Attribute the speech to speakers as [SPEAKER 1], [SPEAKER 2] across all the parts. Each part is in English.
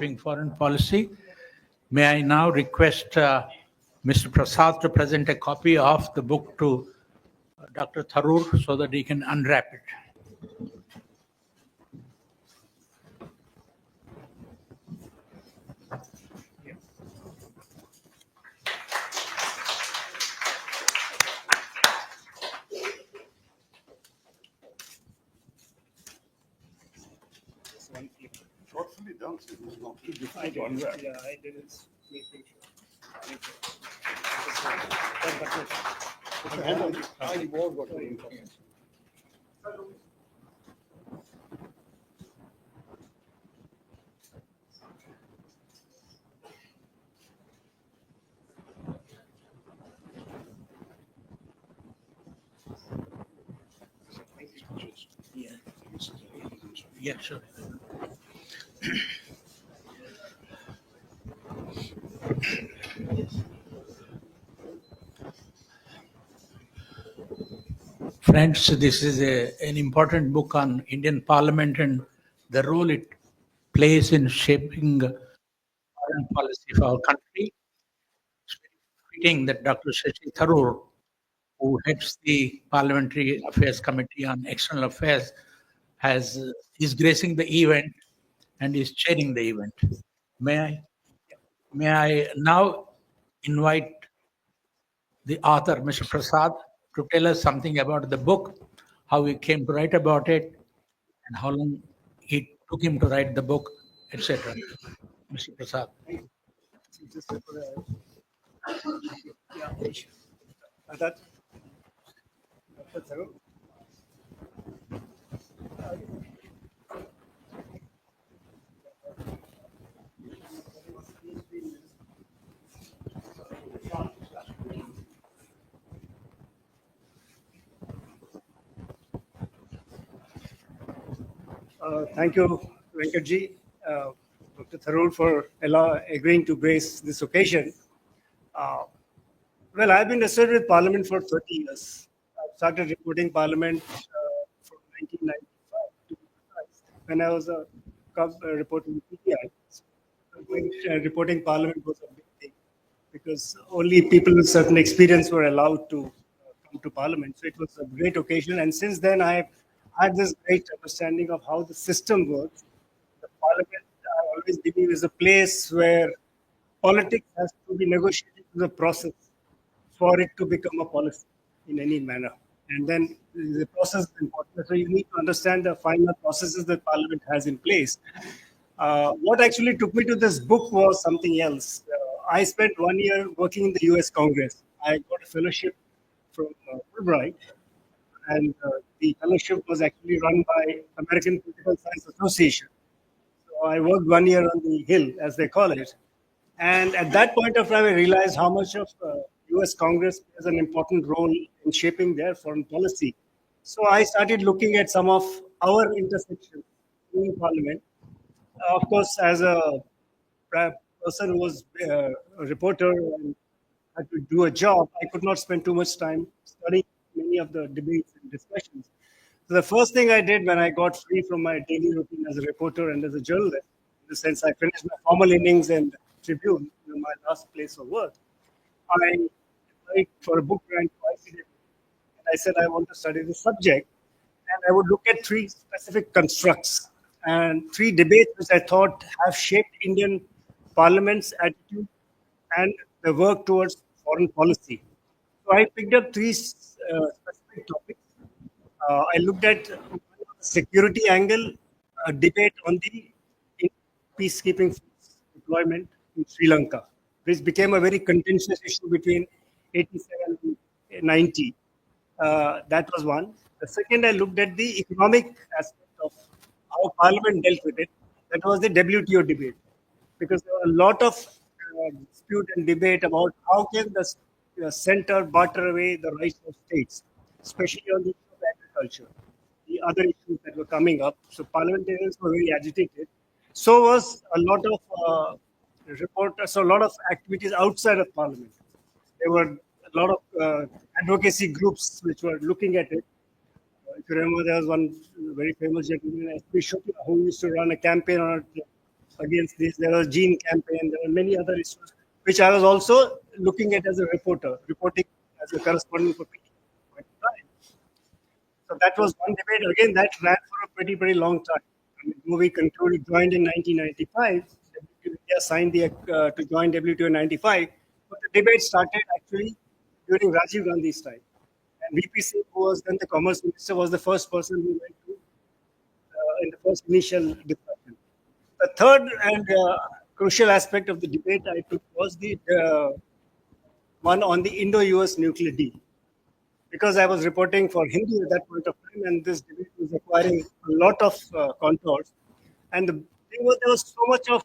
[SPEAKER 1] Shaping Foreign Policy. May I now request Mr. Prasad to present a copy of the book to Dr. Tharoor so that he can unwrap it.
[SPEAKER 2] Thoughtfully done, so it was not too difficult to unwrap.
[SPEAKER 3] Yeah, I did it. Making
[SPEAKER 2] I more got the information.
[SPEAKER 1] Yeah, sure. Friends, this is an important book on Indian Parliament and the role it plays in shaping foreign policy for our country. It's very fitting that Dr. Shashi Tharoor, who heads the Parliamentary Affairs Committee on External Affairs, is gracing the event and is chairing the event. May I now invite the author, Mr. Prasad, to tell us something about the book, how he came to write about it, and how long it took him to write the book, etc. Mr. Prasad.
[SPEAKER 3] That, Dr. Tharoor. Thank you, Venkatji, Dr. Tharoor, for agreeing to grace this occasion. Well, I've been associated with Parliament for 30 years. I started reporting Parliament from 1995 to when I was a reporting PTI. So, reporting Parliament was a big thing because only people with certain experience were allowed to come to Parliament. So it was a great occasion. And since then, I've had this great understanding of how the system works. The Parliament, I always believe, is a place where politics has to be negotiated through the process for it to become a policy in any manner. And then the process is important. So you need to understand the final processes that Parliament has in place. What actually took me to this book was something else. I spent 1 year working in the US Congress. I got a fellowship from Fulbright, and the fellowship was actually run by American Political Science Association. So I worked 1 year on the Hill, as they call it. And at that point of time, I realized how much of US Congress plays an important role in shaping their foreign policy. So I started looking at some of our intersections in Parliament. Of course, as a person who was a reporter and had to do a job, I could not spend too much time studying many of the debates and discussions. So the first thing I did when I got free from my daily routine as a reporter and as a journalist, in the sense I finished my formal innings in Tribune, my last place of work, I applied for a book grant twice a day. And I said I want to study this subject. And I would look at three specific constructs and three debates which I thought have shaped Indian Parliament's attitude and the work towards foreign policy. So I picked up three specific topics. I looked at the security angle, a debate on the peacekeeping deployment in Sri Lanka, which became a very contentious issue between 87 and 90. That was one. The second, I looked at the economic aspect of how Parliament dealt with it. That was the WTO debate, because there were a lot of dispute and debate about how can the center barter away the rights of states, especially on the issue of agriculture, the other issues that were coming up. So parliamentarians were very agitated. So was a lot of reporters, so a lot of activities outside of Parliament. There were a lot of advocacy groups which were looking at it. If you remember, there was one very famous gentleman, S.P. Shukla, who used to run a campaign on against this. There was Gene campaign. There were many other issues, which I was also looking at as a reporter, reporting as a correspondent for PTI. So that was one debate. Again, that ran for a pretty long time. I mean, movie concluded, joined in 1995. India signed the to join WTO in 95. But the debate started actually during Rajiv Gandhi's time. And VP Singh, who was then the commerce minister, was the first person who went to in the first initial discussion. The third and crucial aspect of the debate I took was the one on the Indo-US nuclear deal. Because I was reporting for Hindu at that point of time, and this debate was acquiring a lot of contours. And the thing was, there was so much of,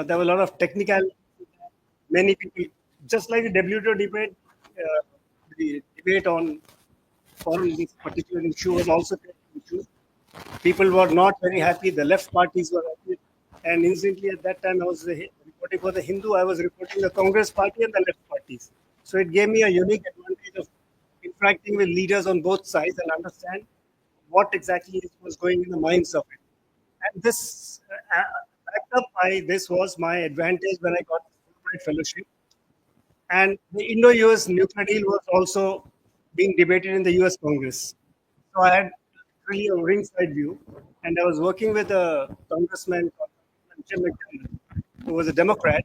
[SPEAKER 3] there were a lot of technical, many people, just like the WTO debate, the debate on foreign, this particular issue was also an issue. People were not very happy. The left parties were happy. And instantly at that time, I was reporting for the Hindu. I was reporting the Congress party and the left parties. So it gave me a unique advantage of interacting with leaders on both sides and understand what exactly was going in the minds of it. And this, backed up by this, was my advantage when I got the Fulbright fellowship. And the Indo-US nuclear deal was also being debated in the US Congress. So I had really a ringside view, and I was working with a congressman called Jim McDonald, who was a Democrat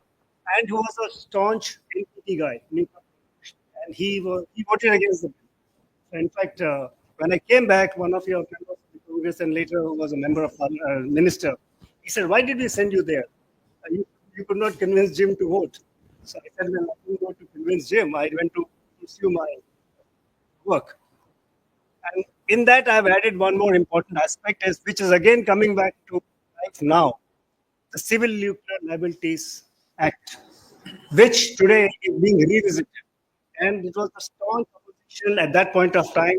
[SPEAKER 3] and who was a staunch NPT guy, and he voted against the bill. So in fact, when I came back, one of your members of the Congress and later who was a member of minister, he said, "Why did we send you there? You could not convince Jim to vote." So I said, "Well, I didn't go to convince Jim. I went to pursue my work." And in that, I've added one more important aspect, which is again coming back to life now, the Civil Nuclear Liabilities Act, which today is being revisited. And it was the strong opposition at that point of time,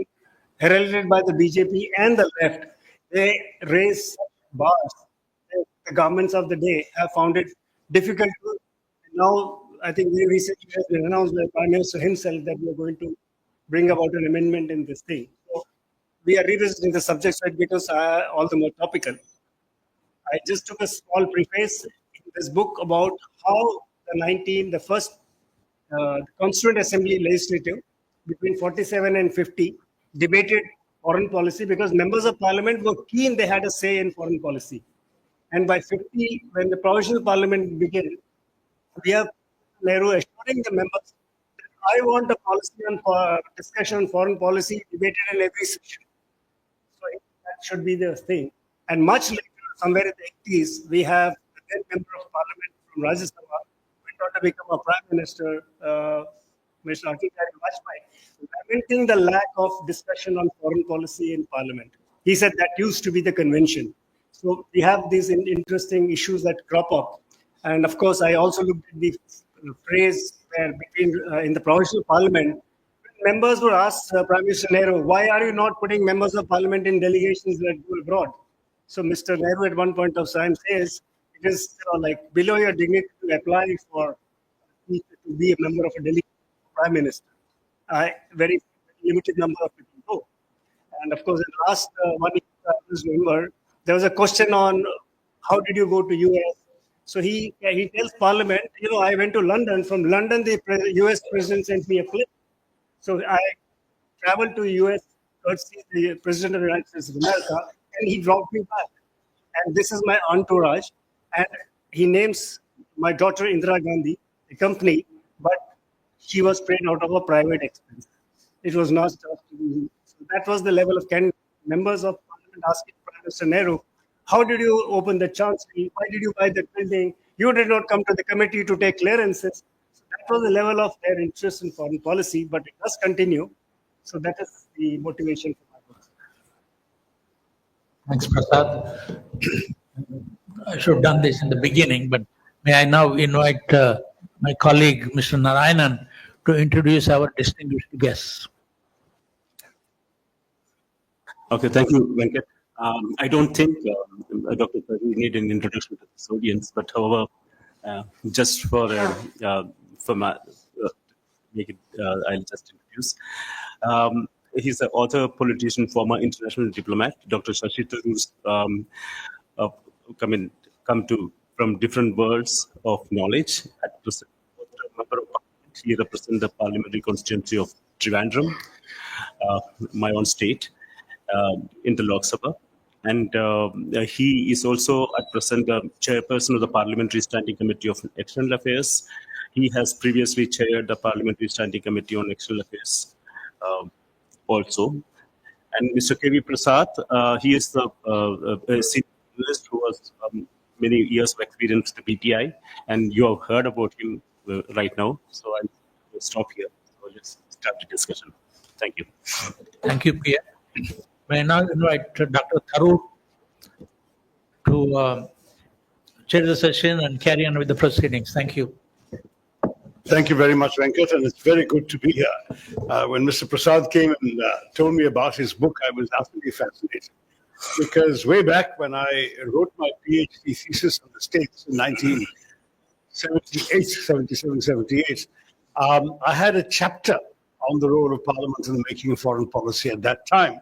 [SPEAKER 3] heralded by the BJP and the left. They raised bars. The governments of the day have found it difficult to. Now, I think very recently has been announced by the Prime Minister himself that we are going to bring about an amendment in this thing. So we are revisiting the subject, so it becomes all the more topical. I just took a small preface in this book about how the first Constituent Assembly legislative between 47 and 50 debated foreign policy because members of parliament were keen, they had a say in foreign policy. And by 50, when the provisional parliament began, we have Nehru assuring the members that I want a policy on discussion on foreign policy debated in every session. So that should be the thing. And much later, somewhere in the 80s, we have the then member of parliament from Rajya Sabha, went on to become a prime minister, Mr. Atal Bihari Vajpayee, lamenting the lack of discussion on foreign policy in parliament. He said that used to be the convention. So we have these interesting issues that crop up. And of course, I also looked at the phrase where in the provincial parliament, members were asked Prime Minister Nehru, why are you not putting members of parliament in delegations that go abroad? So Mr. Nehru at one point of time says, it is like below your dignity to apply for to be a member of a delegation prime minister. Very limited number of people go. And of course, in the last 1 year, I remember, there was a question on how did you go to US? So he tells Parliament, I went to London. From London, the US president sent me a plane. So I traveled to US, courtesy the President of the United States of America, and he dropped me back. And this is my entourage. And he names my daughter Indira Gandhi, the company, but she was paid out of a private expense. It was not just so that was the level of members of Parliament asking Prime Minister Nehru, how did you open the chancery? Why did you buy the building? You did not come to the committee to take clearances. So that was the level of their interest in foreign policy, but it does continue. So that is the motivation for my book.
[SPEAKER 1] Thanks, Prasad. I should have done this in the beginning, but may I now invite my colleague, Mr. Narayanan, to introduce our distinguished guests.
[SPEAKER 4] Okay, thank you, Venkat. I don't think Dr. Tharoor need an introduction to this audience, but however, just for my I'll just introduce. He's an author, politician, former international diplomat. Dr. Shashi Tharoor's come to from different worlds of knowledge. At present, member of parliament, he represents the parliamentary constituency of Trivandrum, my own state, in the Lok Sabha. And he is also at present chairperson of the Parliamentary Standing Committee of External Affairs. He has previously chaired the Parliamentary Standing Committee on External Affairs also. And Mr. K.V. Prasad, he is the senior journalist who has many years of experience with the PTI, and you have heard about him right now. So I'll stop here. So let's start the discussion. Thank you.
[SPEAKER 1] Thank you, Priya. May I now invite Dr. Tharoor to chair the session and carry on with the proceedings. Thank you.
[SPEAKER 2] Thank you very much, Venkat, and it's very good to be here. When Mr. Prasad came and told me about his book, I was absolutely fascinated. Because way back when I wrote my PhD thesis in the States in 1978, I had a chapter on the role of Parliament in the making of foreign policy at that time.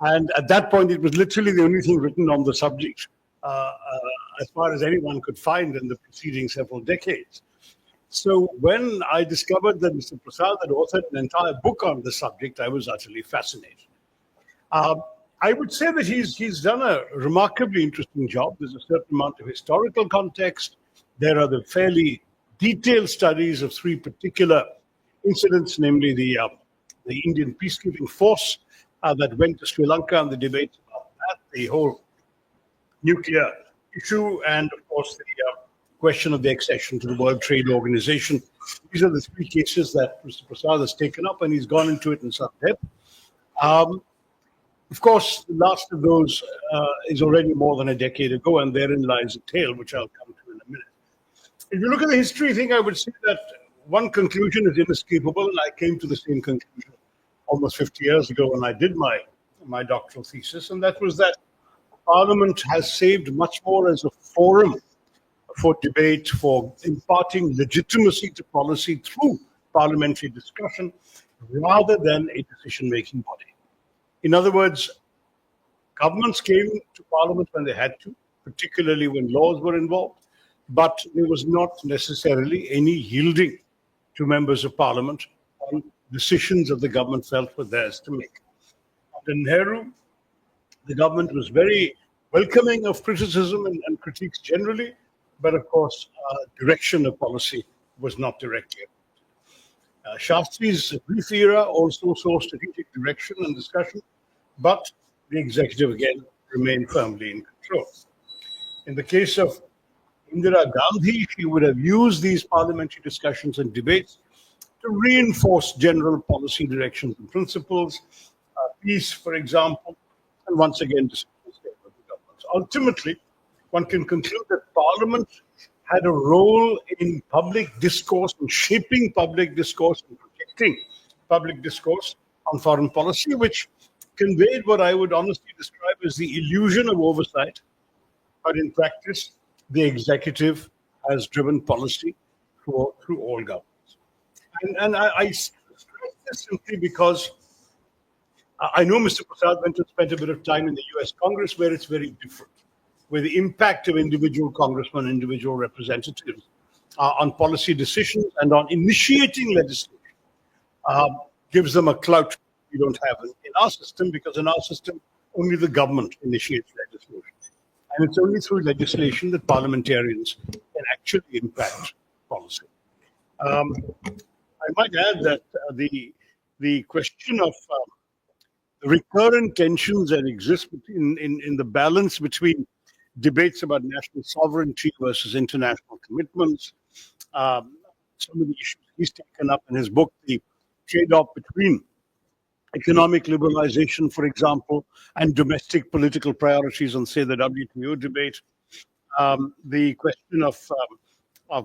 [SPEAKER 2] And at that point, it was literally the only thing written on the subject, as far as anyone could find in the preceding several decades. So when I discovered that Mr. Prasad had authored an entire book on the subject, I was utterly fascinated. I would say that he's done a remarkably interesting job. There's a certain amount of historical context. There are the fairly detailed studies of three particular incidents, namely the Indian peacekeeping force that went to Sri Lanka and the debate about that, the whole nuclear issue, and of course the question of the accession to the World Trade Organization. These are the three cases that Mr. Prasad has taken up, and he's gone into it in some depth. Of course, the last of those is already more than a decade ago, and therein lies a tale, which I'll come to in a minute. If you look at the history, I think I would say that one conclusion is inescapable, and I came to the same conclusion almost 50 years ago when I did my doctoral thesis, and that was that Parliament has saved much more as a forum for debate, for imparting legitimacy to policy through parliamentary discussion, rather than a decision-making body. In other words, governments came to Parliament when they had to, particularly when laws were involved, but there was not necessarily any yielding to members of Parliament on decisions that the government felt were theirs to make. Under Nehru, the government was very welcoming of criticism and critiques generally, but of course, direction of policy was not directly. Shastri's brief era also saw strategic direction and discussion, but the executive again remained firmly in control. In the case of Indira Gandhi, she would have used these parliamentary discussions and debates to reinforce general policy directions and principles, peace, for example, and once again, decisions of the government. Ultimately, one can conclude that Parliament had a role in public discourse, in shaping public discourse, and protecting public discourse on foreign policy, which conveyed what I would honestly describe as the illusion of oversight. But in practice, the executive has driven policy through all governments. And I stress this simply because I know Mr. Prasad went and spent a bit of time in the US Congress, where it's very different, where the impact of individual congressmen, individual representatives on policy decisions and on initiating legislation gives them a clout we don't have in our system, because in our system, only the government initiates legislation. And it's only through legislation that parliamentarians can actually impact policy. I might add that the question of the recurrent tensions that exist in the balance between debates about national sovereignty versus international commitments, some of the issues he's taken up in his book, the trade-off between economic liberalization, for example, and domestic political priorities on, say, the WTO debate, the question of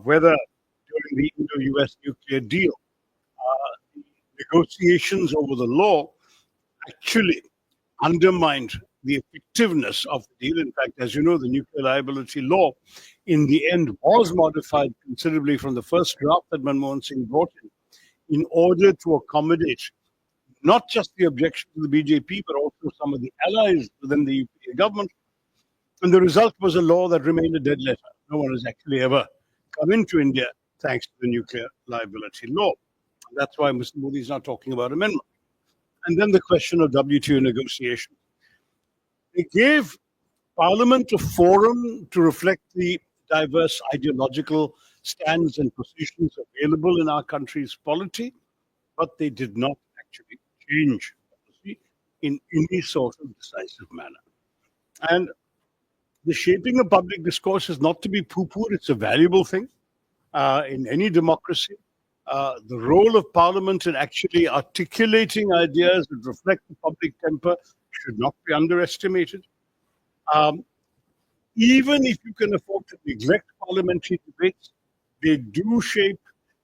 [SPEAKER 2] whether during the Indo-US nuclear deal, the negotiations over the law actually undermined the effectiveness of the deal. In fact, as you know, the nuclear liability law in the end was modified considerably from the first draft that Manmohan Singh brought in order to accommodate not just the objection to the BJP, but also some of the allies within the UPA government. And the result was a law that remained a dead letter No one has actually ever come into India thanks to the nuclear liability law. That's why Mr. Modi is not talking about amendment. And then the question of WTO negotiation. They gave Parliament a forum to reflect the diverse ideological stands and positions available in our country's polity, but they did not actually change policy in any sort of decisive manner. And the shaping of public discourse is not to be poo-pooed. It's a valuable thing in any democracy. The role of Parliament in actually articulating ideas that reflect the public temper should not be underestimated. Even if you can afford to neglect parliamentary debates, they do shape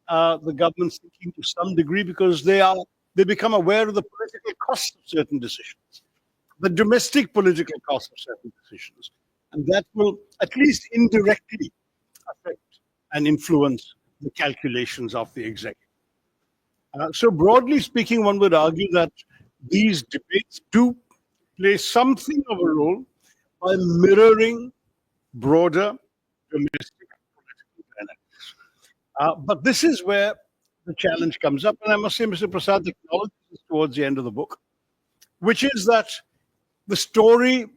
[SPEAKER 2] the government's thinking to some degree because they become aware of the political cost of certain decisions, the domestic political cost of certain decisions, and that will at least indirectly affect and influence the calculations of the executive. So broadly speaking, one would argue that these debates do play something of a role by mirroring broader domestic political dynamics. But this is where the challenge comes up, and I must say, Mr. Prasad acknowledges this towards the end of the book, which is that the story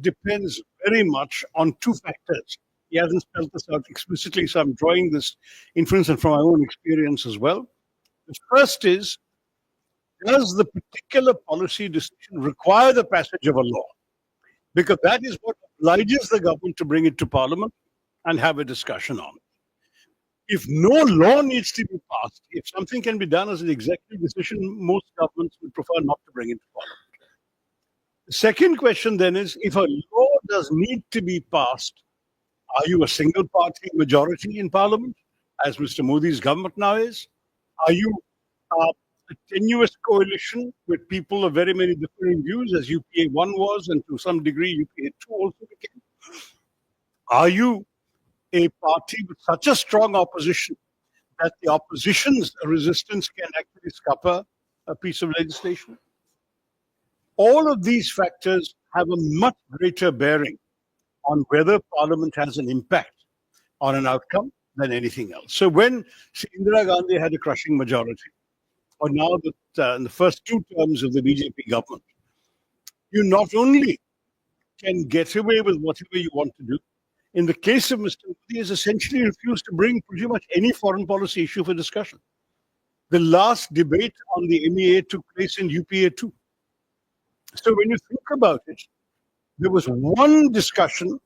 [SPEAKER 2] depends very much on two factors. He hasn't spelled this out explicitly, so I'm drawing this inference and from my own experience as well. The first is, does the particular policy decision require the passage of a law? Because that is what obliges the government to bring it to Parliament and have a discussion on it. If no law needs to be passed, if something can be done as an executive decision, most governments would prefer not to bring it to Parliament. The second question then is, if a law does need to be passed, are you a single party majority in Parliament, as Mr. Modi's government now is? Are you a tenuous coalition with people of very many different views, as UPA 1 was, and to some degree UPA 2 also became? Are you a party with such a strong opposition that the opposition's resistance can actually scupper a piece of legislation? All of these factors have a much greater bearing on whether Parliament has an impact on an outcome than anything else. So when Indira Gandhi had a crushing majority, or now that in the first two terms of the BJP government, you not only can get away with whatever you want to do, in the case of Mr. Modi, has essentially refused to bring pretty much any foreign policy issue for discussion. The last debate on the MEA took place in UPA 2. So when you think about it, there was one discussion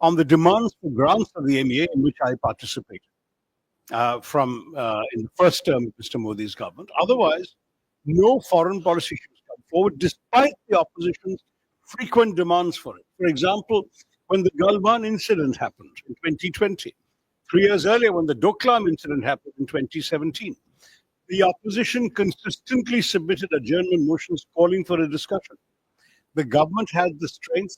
[SPEAKER 2] on the demands for grants of the MEA in which I participated in the first term of Mr. Modi's government. Otherwise, no foreign policy issues come forward, despite the opposition's frequent demands for it. For example, when the Galwan incident happened in 2020, 3 years earlier when the Doklam incident happened in 2017, the opposition consistently submitted adjournment motions calling for a discussion. The government had the strength,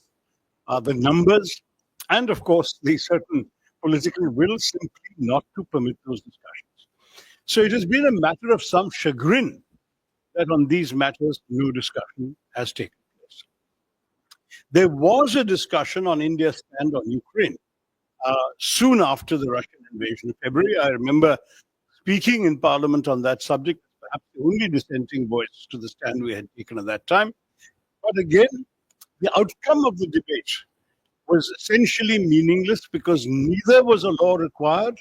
[SPEAKER 2] the numbers, and of course the certain political will simply not to permit those discussions. So it has been a matter of some chagrin that on these matters no discussion has taken place. There was a discussion on India's stand on Ukraine soon after the Russian invasion in February. I remember speaking in Parliament on that subject, perhaps the only dissenting voice to the stand we had taken at that time. But again, the outcome of the debate was essentially meaningless because neither was a law required,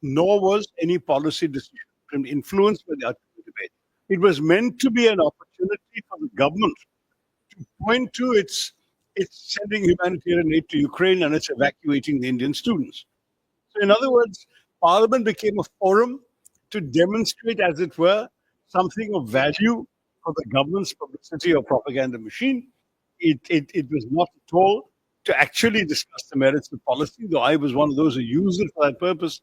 [SPEAKER 2] nor was any policy decision influenced by the outcome of the debate. It was meant to be an opportunity for the government to point to its sending humanitarian aid to Ukraine and its evacuating the Indian students. So in other words, Parliament became a forum to demonstrate, as it were, something of value for the government's publicity or propaganda machine. It was not at all to actually discuss the merits of policy, though I was one of those who used it for that purpose.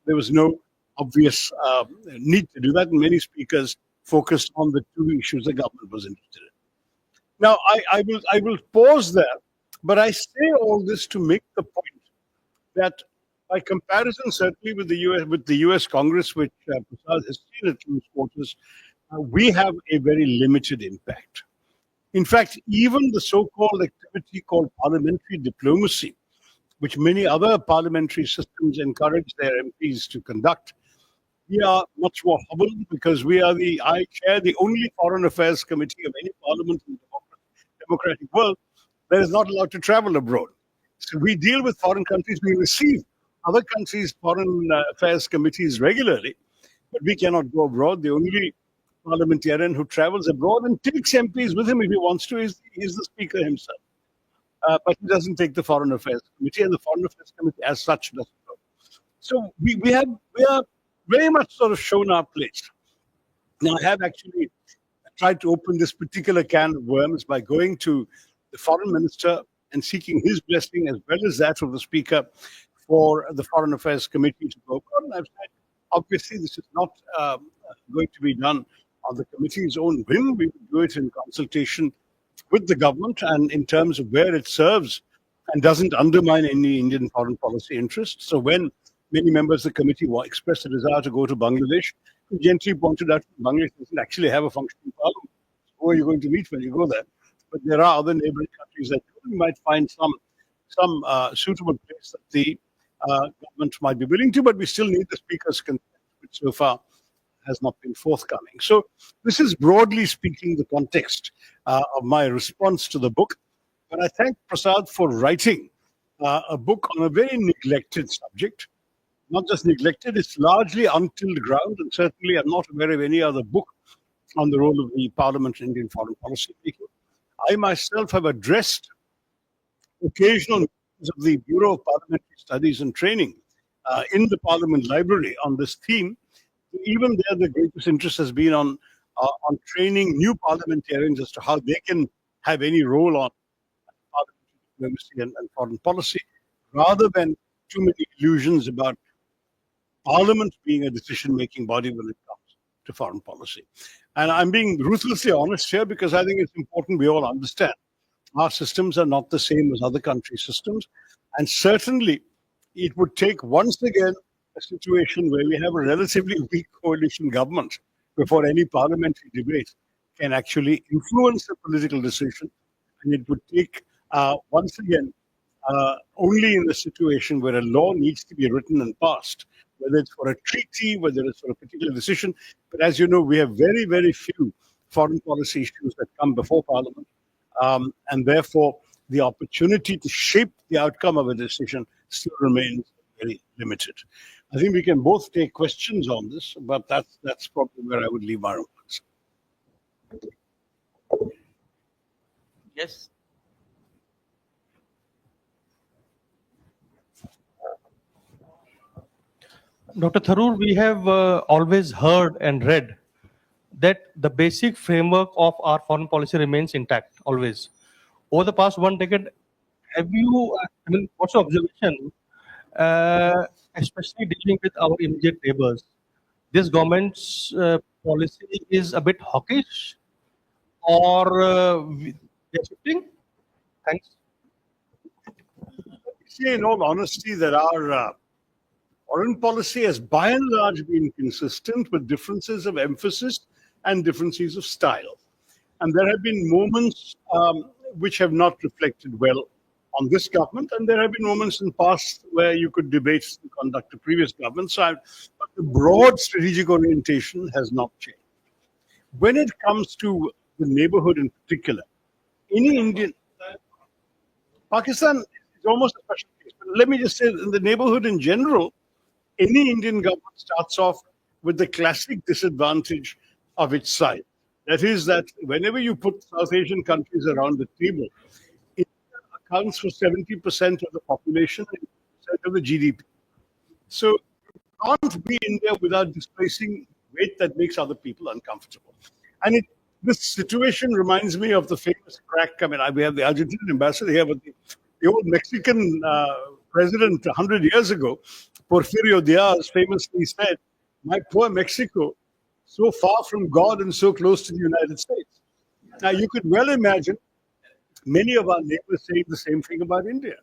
[SPEAKER 2] There was no obvious need to do that, and many speakers focused on the two issues the government was interested in. Now, I will pause there, but I say all this to make the point that, by comparison, certainly with the US Congress, which Prasad has seen at close quarters, we have a very limited impact. In fact, even the so-called activity called parliamentary diplomacy, which many other parliamentary systems encourage their MPs to conduct, we are much more hobbled because I chair the only foreign affairs committee of any parliament in the democratic world that is not allowed to travel abroad. So we deal with foreign countries. We receive other countries' foreign affairs committees regularly, but we cannot go abroad. The only parliamentarian who travels abroad and takes MPs with him if he wants to is the Speaker himself. But he doesn't take the Foreign Affairs Committee, and the Foreign Affairs Committee as such doesn't go. So we are very much sort of shown our place. Now, I have actually tried to open this particular can of worms by going to the foreign minister and seeking his blessing as well as that of the Speaker for the Foreign Affairs Committee to go. And I've said, obviously, this is not going to be done on the committee's own whim. We will do it in consultation with the government and in terms of where it serves and doesn't undermine any Indian foreign policy interests. So when many members of the committee expressed a desire to go to Bangladesh, we gently pointed out that Bangladesh doesn't actually have a functioning parliament. Who are you going to meet when you go there? But there are other neighboring countries that you might find some suitable place that the government might be willing to, but we still need the Speaker's consent, which so far has not been forthcoming. So this is broadly speaking the context of my response to the book. But I thank Prasad for writing a book on a very neglected subject. Not just neglected, it's largely untilled ground, and certainly I'm not aware of any other book on the role of the Parliament in Indian foreign policy making. I myself have addressed occasional meetings of the Bureau of Parliamentary Studies and Training in the Parliament Library on this theme. Even there, the greatest interest has been on training new parliamentarians as to how they can have any role on parliamentary diplomacy and foreign policy, rather than too many illusions about Parliament being a decision-making body when it comes to foreign policy. And I'm being ruthlessly honest here because I think it's important we all understand our systems are not the same as other countries' systems. And certainly, it would take once again a situation where we have a relatively weak coalition government before any parliamentary debate can actually influence a political decision. And it would take, once again, only in the situation where a law needs to be written and passed, whether it's for a treaty, whether it's for a particular decision. But as you know, we have very, very few foreign policy issues that come before Parliament. And therefore, the opportunity to shape the outcome of a decision still remains very limited. I think we can both take questions on this, but that's probably where I would leave my remarks.
[SPEAKER 1] Yes.
[SPEAKER 5] Dr. Tharoor, we have always heard and read that the basic framework of our foreign policy remains intact, always. Over the past 1 decade, have you, what's your observation, especially dealing with our immediate neighbors? This government's policy is a bit hawkish, or they're shifting? Thanks.
[SPEAKER 2] Say in all honesty that our foreign policy has by and large been consistent with differences of emphasis and differences of style. And there have been moments which have not reflected well on this government, and there have been moments in the past where you could debate the conduct of previous governments, but the broad strategic orientation has not changed. When it comes to the neighborhood in particular, any Indian, Pakistan is almost a special case, but let me just say in the neighborhood in general, any Indian government starts off with the classic disadvantage of its size. That is that whenever you put South Asian countries around the table, it accounts for 70% of the population and 80% of the GDP. So you can't be India without displacing weight that makes other people uncomfortable. And this situation reminds me of the famous crack. I mean, we have the Argentinian ambassador here, but the old Mexican president 100 years ago, Porfirio Diaz, famously said, "My poor Mexico, so far from God and so close to the United States." Now, you could well imagine many of our neighbors saying the same thing about India.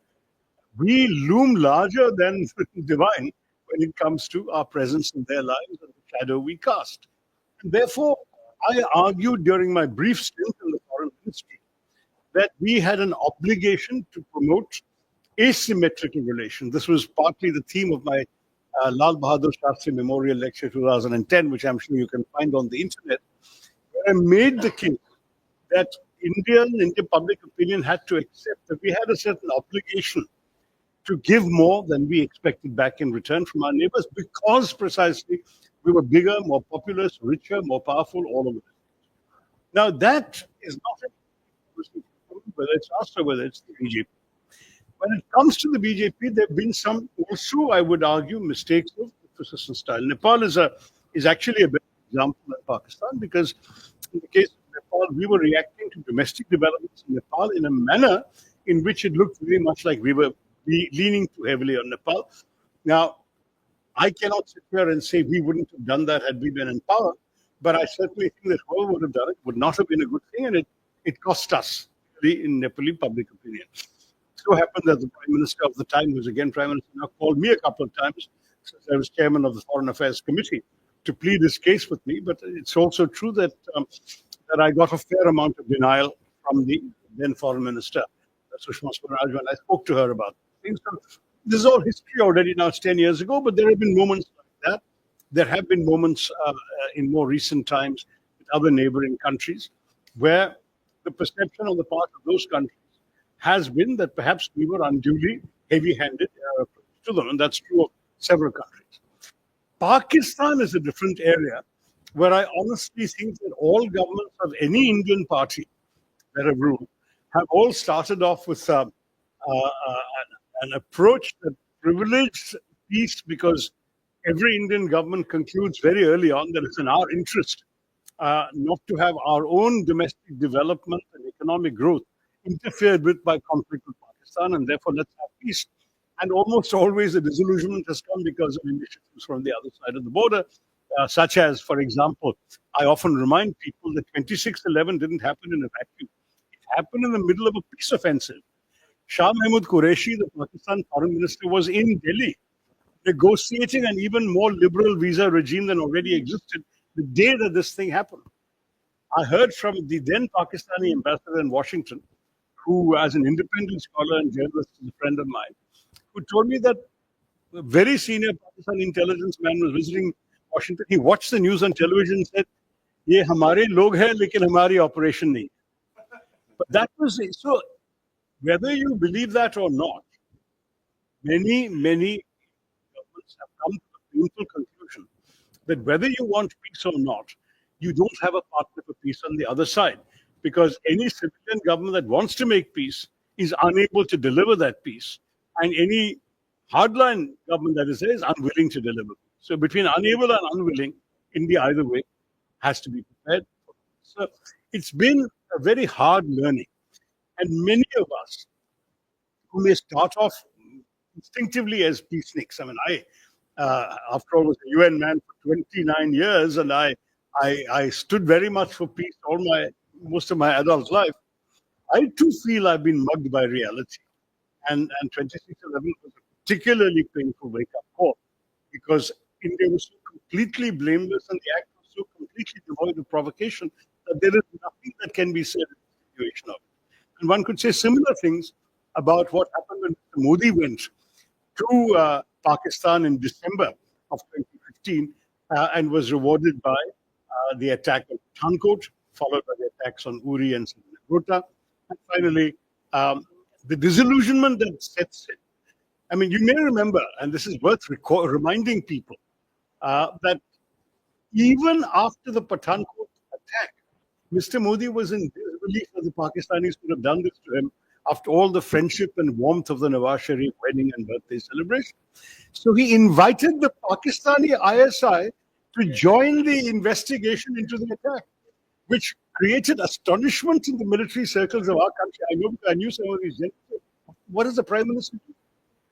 [SPEAKER 2] We loom larger than divine when it comes to our presence in their lives and the shadow we cast. And therefore, I argued during my brief stint in the foreign ministry that we had an obligation to promote asymmetrical relations. This was partly the theme of my Lal Bahadur Shastri Memorial Lecture 2010, which I'm sure you can find on the internet, where I made the case that Indian public opinion had to accept that we had a certain obligation to give more than we expected back in return from our neighbors, because precisely we were bigger, more populous, richer, more powerful, all over it. Now, that is not whether it's us or whether it's the BJP. When it comes to the BJP, there have been some also, I would argue, mistakes of persistent style. Nepal is actually a better example than Pakistan, because in the case of Nepal, we were reacting to domestic developments in Nepal in a manner in which it looked very much like we were leaning too heavily on Nepal. Now, I cannot sit here and say we wouldn't have done that had we been in power, but I certainly think that whoever would have done it would not have been a good thing, and it cost us in Nepali public opinion. So happened that the Prime Minister of the time, who's again Prime Minister now, called me a couple of times since I was chairman of the Foreign Affairs Committee to plead his case with me. But it's also true that that I got a fair amount of denial from the then Foreign Minister, Sushma Swaraj, when I spoke to her about things. So this is all history already now. It's 10 years ago, but there have been moments like that. There have been moments in more recent times with other neighboring countries where the perception on the part of those countries has been that perhaps we were unduly heavy-handed to them, and that's true of several countries. Pakistan is a different area where I honestly think that all governments of any Indian party that have ruled have all started off with an approach that privileged peace, because every Indian government concludes very early on that it's in our interest not to have our own domestic development and economic growth interfered with by conflict with Pakistan, and therefore let's have peace. And almost always the disillusionment has come because of initiatives from the other side of the border, such as, for example, I often remind people that 26/11 didn't happen in a vacuum. It happened in the middle of a peace offensive. Shah Mahmud Qureshi, the Pakistan foreign minister, was in Delhi negotiating an even more liberal visa regime than already existed the day that this thing happened. I heard from the then Pakistani ambassador in Washington, who, as an independent scholar and journalist, is a friend of mine, who told me that a very senior Pakistani intelligence man was visiting Washington. He watched the news on television and said, "Ye hamare log hai, lekin hamari operation nahi." But that was so. Whether you believe that or not, many governments have come to the painful conclusion that whether you want peace or not, you don't have a partner for peace on the other side, because any civilian government that wants to make peace is unable to deliver that peace, and any hardline government that is there is unwilling to deliver. So between unable and unwilling, India either way has to be prepared. So it's been a very hard learning, and many of us who may start off instinctively as peaceniks. I mean, after all, was a UN man for 29 years, and I stood very much for peace most of my adult life. I too feel I've been mugged by reality, and 26/11 was a particularly painful wake-up call, because India was so completely blameless and the act was so completely devoid of provocation that there is nothing that can be said in the situation of it. And one could say similar things about what happened when Mr. Modi went to Pakistan in December of 2015 and was rewarded by the attack on Pathankot, followed by the attacks on Uri and Sanagrota, and finally the disillusionment that sets in. I mean, you may remember, and this is worth reminding people, that even after the Pathankot attack, Mr. Modi was in disbelief that the Pakistanis could have done this to him after all the friendship and warmth of the Nawaz Sharif wedding and birthday celebration. So he invited the Pakistani ISI to join the investigation into the attack, which created astonishment in the military circles of our country. I know, I knew some of these gentlemen. What does the Prime Minister do?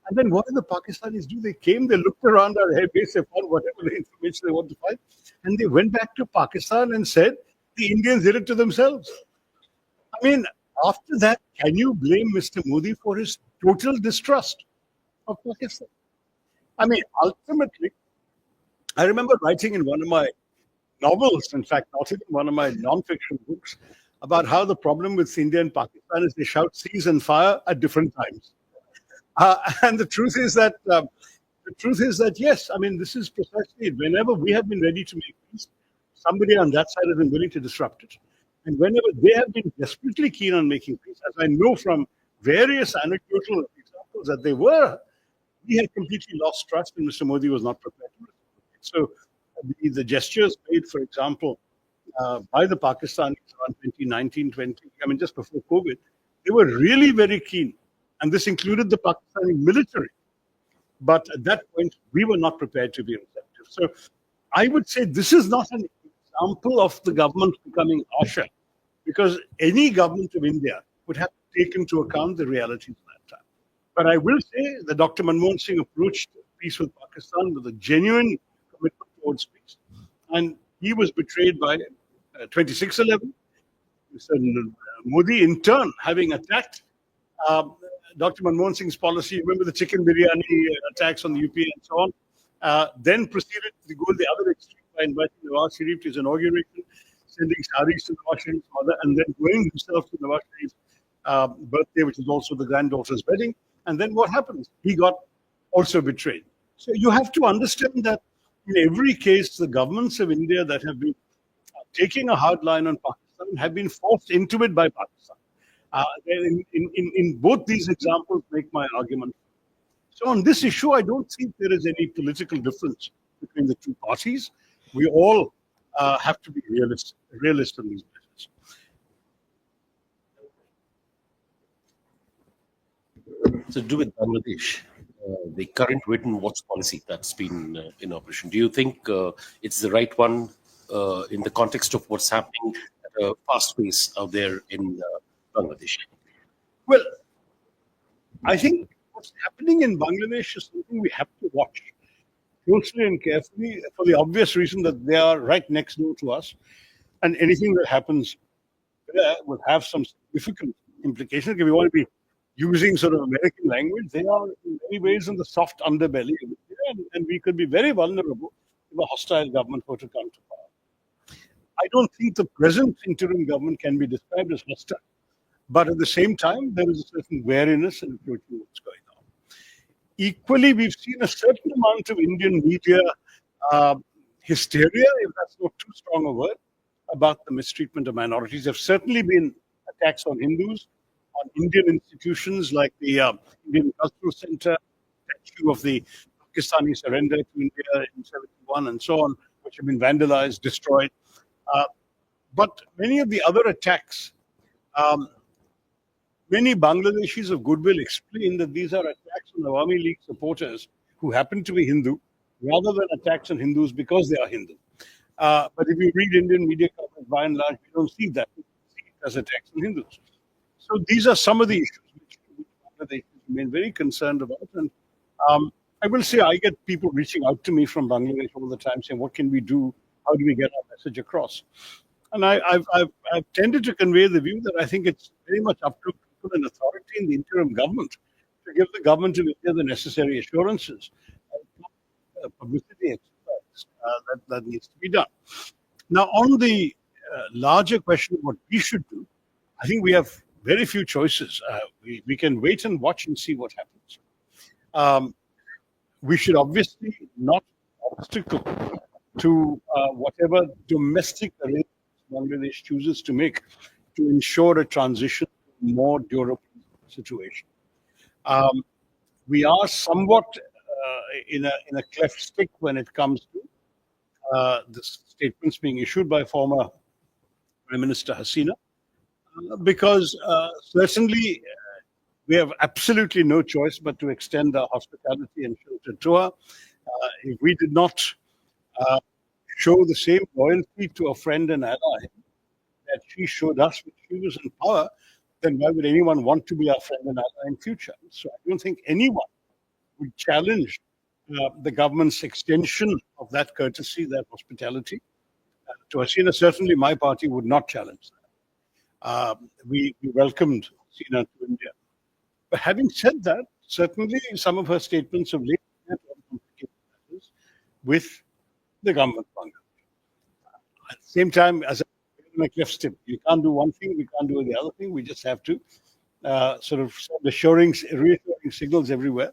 [SPEAKER 2] And then what did the Pakistanis do? They came, they looked around our air base, they found whatever the information they want to find, and they went back to Pakistan and said the Indians did it to themselves. I mean, after that, can you blame Mr. Modi for his total distrust of Pakistan? I mean, ultimately, I remember writing in one of my novels, in fact, not even one of my non-fiction books, about how the problem with India and Pakistan is they shout cease and fire at different times. And the truth is that yes, I mean, this is precisely it. Whenever we have been ready to make peace, somebody on that side has been willing to disrupt it. And whenever they have been desperately keen on making peace, as I know from various anecdotal examples that they were, we had completely lost trust and Mr. Modi was not prepared to reciprocate. So the gestures made, for example, by the Pakistanis around 2019, 20, I mean, just before COVID, they were really very keen. And this included the Pakistani military. But at that point, we were not prepared to be receptive. So I would say this is not an example of the government becoming harsher, because any government of India would have to take into account the realities of that time. But I will say that Dr. Manmohan Singh approached peace with Pakistan with a genuine commitment towards peace. And he was betrayed by 2611. Mr. Modi, in turn, having attacked Dr. Manmohan Singh's policy, remember the chicken biryani attacks on the UP and so on, then proceeded to go the other extreme by inviting Nawaz Sharif to his inauguration, sending saris to Nawaz Sharif's mother, and then going himself to Nawaz Sharif's birthday, which is also the granddaughter's wedding. And then what happens? He got also betrayed. So you have to understand that in every case, the governments of India that have been taking a hard line on Pakistan have been forced into it by Pakistan. In both these examples, make my argument. So on this issue, I don't think there is any political difference between the two parties. We all have to be realists on these matters.
[SPEAKER 6] So, to do with Bangladesh, the current wait and watch policy that's been in operation, do you think it's the right one in the context of what's happening at a fast pace out there in Bangladesh?
[SPEAKER 2] Well, I think what's happening in Bangladesh is something we have to watch closely and carefully for the obvious reason that they are right next door to us. And anything that happens there will have some significant implications. If we want to be using sort of American language, they are in many ways in the soft underbelly of India, and we could be very vulnerable if a hostile government were to come to power. I don't think the present interim government can be described as hostile. But at the same time, there is a certain wariness in approaching what's going on. Equally, we've seen a certain amount of Indian media hysteria, if that's not too strong a word, about the mistreatment of minorities. There have certainly been attacks on Hindus, on Indian institutions like the Indian Cultural Center, statue of the Pakistani surrender to India in 71 and so on, which have been vandalized, destroyed. But many of the other attacks, many Bangladeshis of goodwill explain that these are attacks on Awami League supporters who happen to be Hindu, rather than attacks on Hindus because they are Hindu. But if you read Indian media coverage, by and large, we don't see that. We see it as attacks on Hindus. So these are some of the issues which Bangladesh remain very concerned about. And I will say I get people reaching out to me from Bangladesh all the time saying, what can we do? How do we get our message across? And I've tended to convey the view that I think it's very much up to people in authority in the interim government to give the government of India the necessary assurances and publicity exercise that needs to be done. Now, on the larger question of what we should do, I think we have very few choices. We can wait and watch and see what happens. We should obviously not obstacle to whatever domestic arrangements Bangladesh chooses to make to ensure a transition to a more durable situation. We are somewhat in a cleft stick when it comes to the statements being issued by former Prime Minister Hasina, because certainly we have absolutely no choice but to extend our hospitality and shelter to her. If we did not show the same loyalty to a friend and ally that she showed us when she was in power, then why would anyone want to be our friend and ally in future? So I don't think anyone would challenge the government's extension of that courtesy, that hospitality. To Hasina, certainly my party would not challenge that. We welcomed Hasina to India. But having said that, certainly some of her statements have led to complicated matters with the government of Bangladesh. At the same time, as a cleft step, you can't do one thing, we can't do the other thing. We just have to sort of reassuring signals everywhere.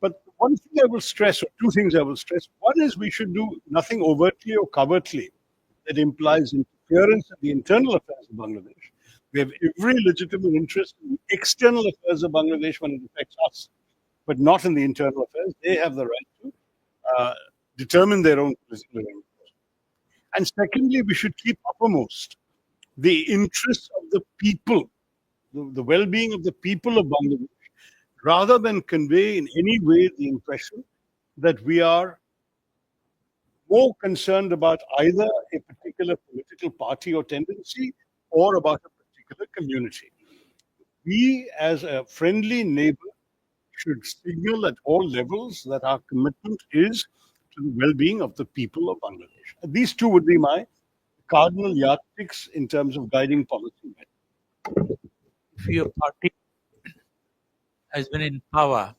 [SPEAKER 2] But one thing I will stress, or two things I will stress. One is we should do nothing overtly or covertly that implies interference in the internal affairs of Bangladesh. We have every legitimate interest in the external affairs of Bangladesh when it affects us, but not in the internal affairs. They have the right to determine their own political arrangements. And secondly, we should keep uppermost the interests of the people, the well-being of the people of Bangladesh, rather than convey in any way the impression that we are more concerned about either a particular political party or tendency or about a particular community. We, as a friendly neighbor, should signal at all levels that our commitment is to the well-being of the people of Bangladesh. These two would be my cardinal yardsticks in terms of guiding policy.
[SPEAKER 1] If your party has been in power,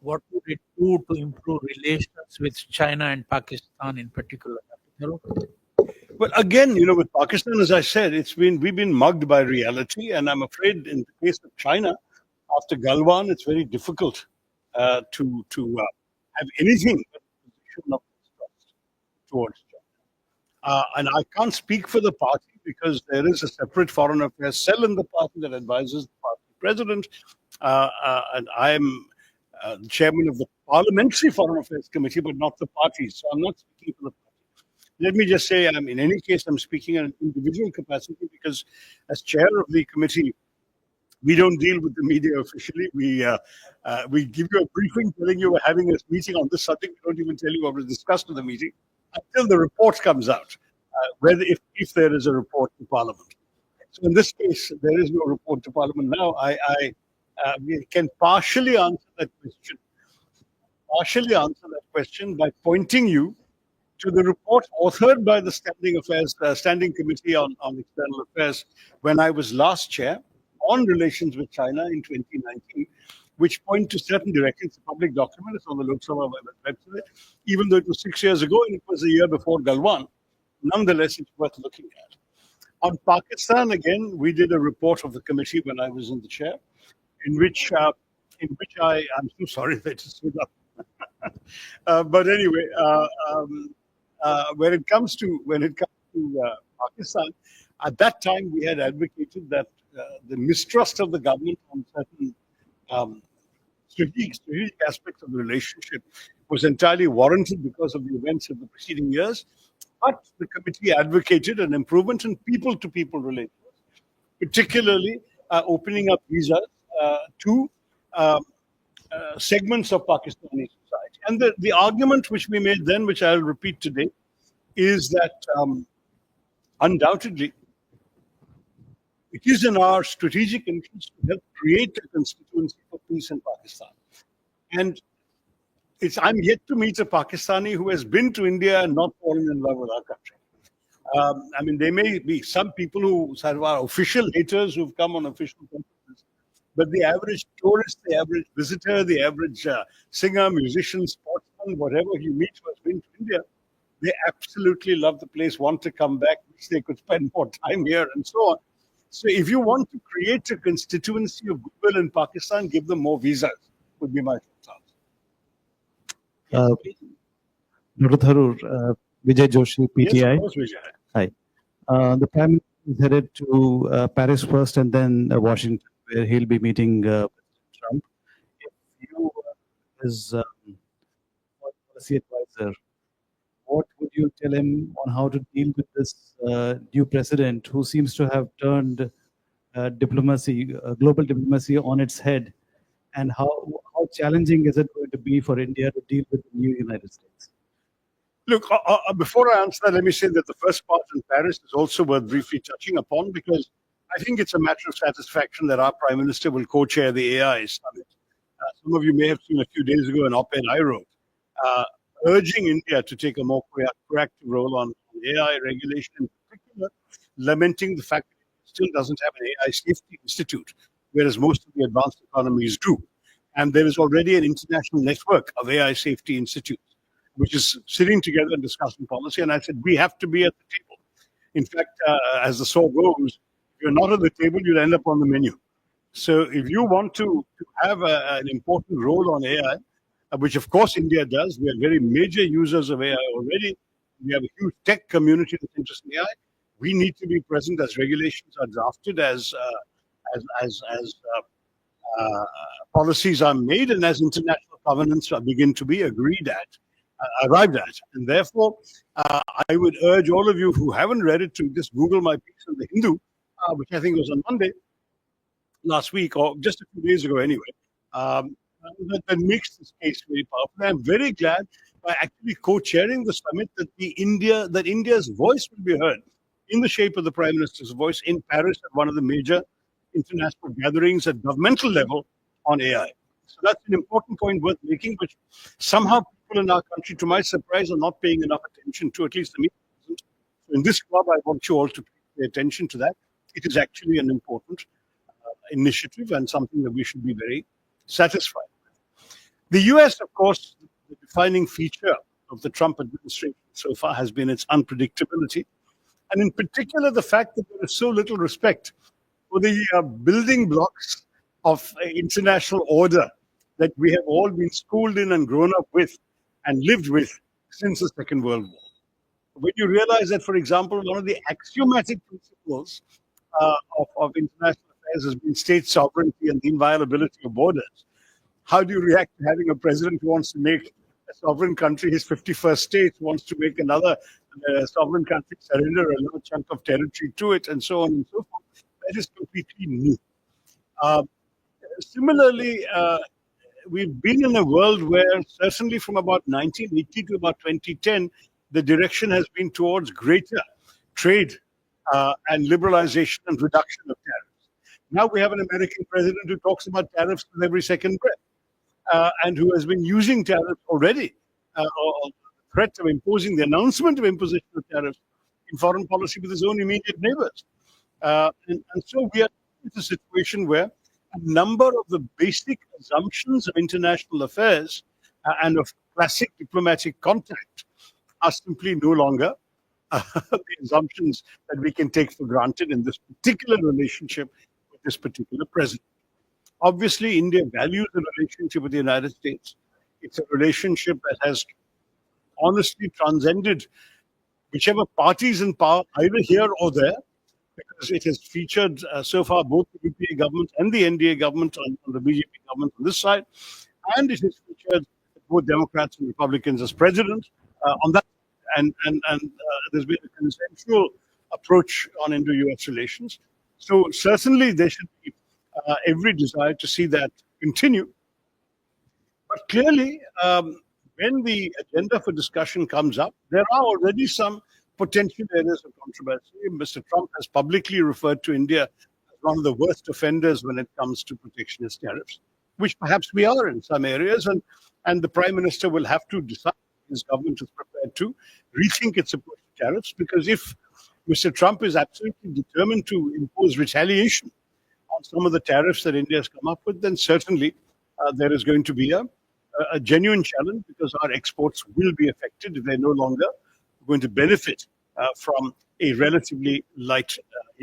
[SPEAKER 1] what would it do to improve relations with China and Pakistan in particular?
[SPEAKER 2] Well, again, with Pakistan, as I said, we've been mugged by reality, and I'm afraid in the case of China, after Galwan, it's very difficult to have anything but a position of mistrust towards China. And I can't speak for the party because there is a separate foreign affairs cell in the party that advises the party president, and I'm the chairman of the Parliamentary Foreign Affairs Committee, but not the party. So I'm not speaking for the party. Let me just say, in any case, I'm speaking in an individual capacity because as chair of the committee, we don't deal with the media officially. We give you a briefing telling you we're having a meeting on this subject. We don't even tell you what was discussed in the meeting until the report comes out, whether if there is a report to Parliament. So in this case, there is no report to Parliament now. I can partially answer that question by pointing you to the report authored by the Standing Committee on External Affairs when I was last chair on relations with China in 2019, which point to certain directions. It's a public document. It's on the Lok Sabha website. Even though it was 6 years ago and it was a year before Galwan, nonetheless, it's worth looking at. On Pakistan, again, we did a report of the committee when I was in the chair, in which I'm so sorry that it stood up. But anyway, when it comes to Pakistan, at that time we had advocated that the mistrust of the government on certain strategic aspects of the relationship was entirely warranted because of the events of the preceding years. But the committee advocated an improvement in people-to-people relations, particularly opening up visas to segments of Pakistani society. And the argument which we made then, which I'll repeat today, is that undoubtedly it is in our strategic interest to help create a constituency for peace in Pakistan. And I'm yet to meet a Pakistani who has been to India and not fallen in love with our country. There may be some people who are official haters who've come on official conferences, but the average tourist, the average visitor, the average singer, musician, sportsman, whatever you meet who has been to India, they absolutely love the place, want to come back, wish they could spend more time here, and so on. So if you want to create a constituency of goodwill in Pakistan, give them more visas, would be my thoughts.
[SPEAKER 7] Dr. Tharoor, Vijay Joshi, PTI.
[SPEAKER 2] Yes, of course, Vijay.
[SPEAKER 7] Hi. The Prime Minister is headed to Paris first and then Washington, where he'll be meeting President Trump. If you were his policy advisor, what would you tell him on how to deal with this new president who seems to have turned global diplomacy on its head? And how challenging is it going to be for India to deal with the new United States?
[SPEAKER 2] Look, before I answer that, let me say that the first part in Paris is also worth briefly touching upon, because I think it's a matter of satisfaction that our Prime Minister will co-chair the AI summit. Some of you may have seen a few days ago an op-ed I wrote urging India to take a more proactive role on AI regulation, in particular, lamenting the fact that it still doesn't have an AI safety institute, whereas most of the advanced economies do. And there is already an international network of AI safety institutes, which is sitting together and discussing policy. And I said, we have to be at the table. In fact, as the saw goes, if you're not at the table, you'll end up on the menu. So if you want to have an important role on AI, which of course India does, we are very major users of AI already. We have a huge tech community that's interested in AI. We need to be present as regulations are drafted, as policies are made, and as international covenants begin to be arrived at. And therefore, I would urge all of you who haven't read it to just Google my piece in the Hindu, which I think was on Monday last week, or just a few days ago anyway, that makes this case very powerful. I'm very glad by actually co-chairing the summit that India's voice will be heard in the shape of the Prime Minister's voice in Paris at one of the major international gatherings at governmental level on AI. So that's an important point worth making, which somehow people in our country, to my surprise, are not paying enough attention to, at least to me. So in this club, I want you all to pay attention to that. It is actually an important initiative and something that we should be very satisfied with. The US, of course, the defining feature of the Trump administration so far has been its unpredictability, and in particular the fact that there is so little respect for the building blocks of international order that we have all been schooled in and grown up with and lived with since the Second World War. When you realize that, for example, one of the axiomatic principles of international affairs has been state sovereignty and the inviolability of borders, how do you react to having a president who wants to make a sovereign country his 51st state, who wants to make another sovereign country surrender a large chunk of territory to it, and so on and so forth? That is completely new. Similarly, we've been in a world where, certainly from about 1980 to about 2010, the direction has been towards greater trade and liberalization and reduction of tariffs. Now we have an American president who talks about tariffs with every second breath, and who has been using tariffs already, or the threat of imposing, the announcement of imposition of tariffs in foreign policy with his own immediate neighbors. And so we are in a situation where a number of the basic assumptions of international affairs and of classic diplomatic contact are simply no longer the assumptions that we can take for granted in this particular relationship with this particular president. Obviously, India values the relationship with the United States. It's a relationship that has honestly transcended whichever parties in power, either here or there, because it has featured so far both the UPA government and the NDA government on the BJP government on this side, and it has featured both Democrats and Republicans as president on that. And there's been a consensual approach on Indo-US relations. So certainly there should be every desire to see that continue. But clearly, when the agenda for discussion comes up, there are already some potential areas of controversy. Mr. Trump has publicly referred to India as one of the worst offenders when it comes to protectionist tariffs, which perhaps we are in some areas, and the Prime Minister will have to decide his government is prepared to rethink its approach to tariffs, because if Mr. Trump is absolutely determined to impose retaliation on some of the tariffs that India has come up with, then certainly there is going to be a genuine challenge, because our exports will be affected if they're no longer going to benefit from a relatively light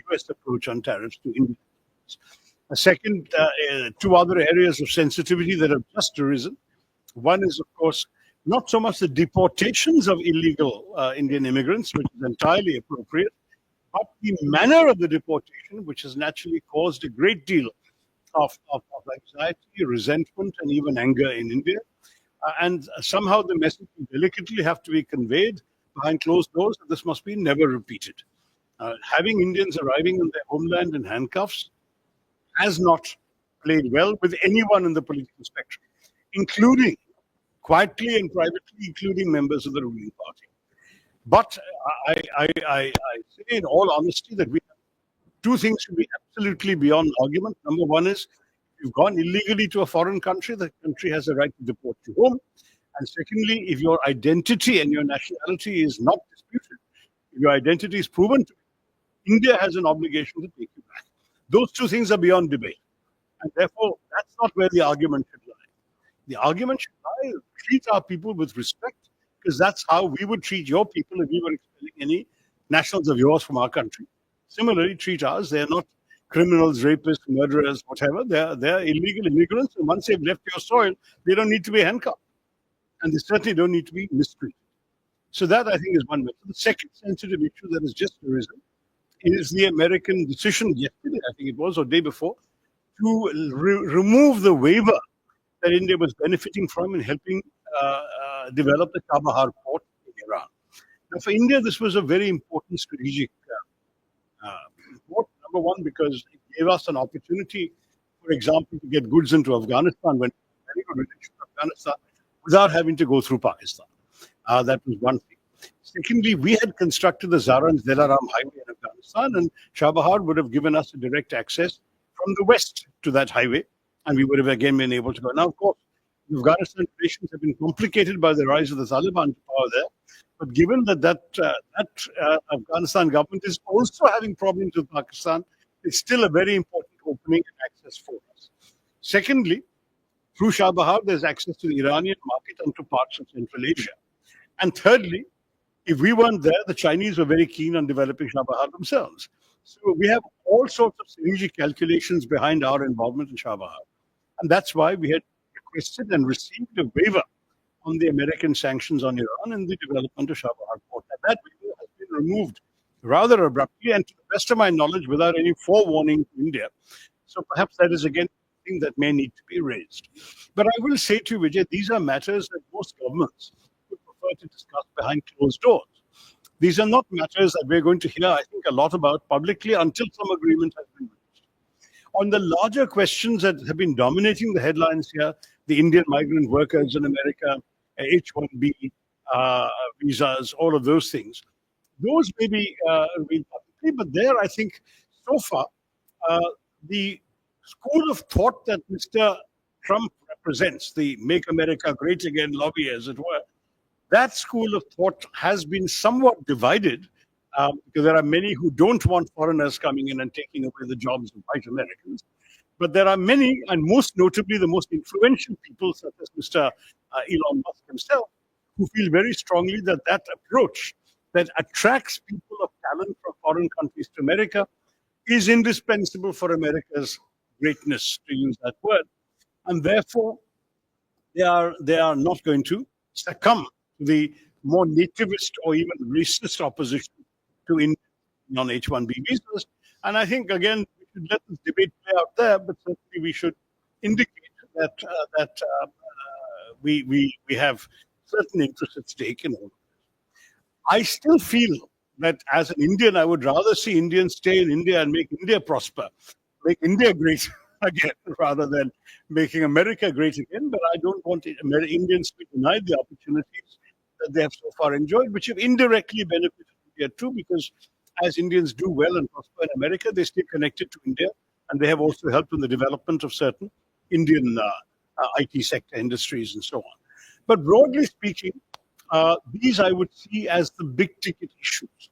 [SPEAKER 2] US approach on tariffs to India. A second, two other areas of sensitivity that have just arisen. One is, of course, not so much the deportations of illegal Indian immigrants, which is entirely appropriate, but the manner of the deportation, which has naturally caused a great deal of anxiety, resentment, and even anger in India. And somehow the message will delicately have to be conveyed behind closed doors that this must be never repeated. Having Indians arriving in their homeland in handcuffs has not played well with anyone in the political spectrum, including quietly and privately, including members of the ruling party. But I say in all honesty that we have two things should be absolutely beyond argument. Number one is, if you've gone illegally to a foreign country, the country has a right to deport you home. And secondly, if your identity and your nationality is not disputed, if your identity is proven to be, India has an obligation to take you back. Those two things are beyond debate. And therefore, that's not where the argument should lie. The argument should lie, treat our people with respect, because that's how we would treat your people if we were expelling any nationals of yours from our country. similarly treat ours. They're not criminals, rapists, murderers, whatever. They're illegal immigrants, and once they've left your soil, they don't need to be handcuffed, and they certainly don't need to be mistreated. So that, I think, is one matter. The second sensitive issue that has just arisen is the American decision yesterday, I think it was, or day before, to remove the waiver that India was benefiting from in helping develop the Chabahar port in Iran. Now, for India, this was a very important strategic port. Number one, because it gave us an opportunity, for example, to get goods into Afghanistan when very good relations with Afghanistan without having to go through Pakistan. That was one thing. Secondly, we had constructed the Zara and Dilaram highway in Afghanistan, and Chabahar would have given us a direct access from the west to that highway, and we would have again been able to go. Now, of course, Afghanistan relations have been complicated by the rise of the Taliban to power there, but given that Afghanistan government is also having problems with Pakistan, it's still a very important opening and access for us. Secondly, through Chabahar, there's access to the Iranian market and to parts of Central Asia. And thirdly, if we weren't there, the Chinese were very keen on developing Chabahar themselves. So we have all sorts of strategic calculations behind our involvement in Chabahar. And that's why we had requested and received a waiver on the American sanctions on Iran and the development of Chabahar port. And that waiver has been removed rather abruptly and, to the best of my knowledge, without any forewarning to India. So perhaps that is again a thing that may need to be raised. But I will say to you, Vijay, these are matters that most governments would prefer to discuss behind closed doors. These are not matters that we're going to hear, I think, a lot about publicly until some agreement has been reached. On the larger questions that have been dominating the headlines here, the Indian migrant workers in America, H-1B visas, all of those things, those may be read publicly, but there, I think, so far, the school of thought that Mr. Trump represents, the Make America Great Again lobby, as it were, that school of thought has been somewhat divided because there are many who don't want foreigners coming in and taking away the jobs of white Americans. But there are many, and most notably the most influential people, such as Mr. Elon Musk himself, who feel very strongly that that approach that attracts people of talent from foreign countries to America is indispensable for America's greatness, to use that word. And therefore, they are not going to succumb to the more nativist or even racist opposition to India on H-1B visas. And I think, again, we should let this debate play out there, but certainly we should indicate that we have certain interests at stake in all of this. I still feel that as an Indian, I would rather see Indians stay in India and make India prosper, make India great again, rather than making America great again. But I don't want Indians to be denied the opportunities that they have so far enjoyed, which have indirectly benefited India too, because as Indians do well and prosper in America, they stay connected to India, and they have also helped in the development of certain Indian IT sector industries and so on. But broadly speaking, these I would see as the big ticket issues.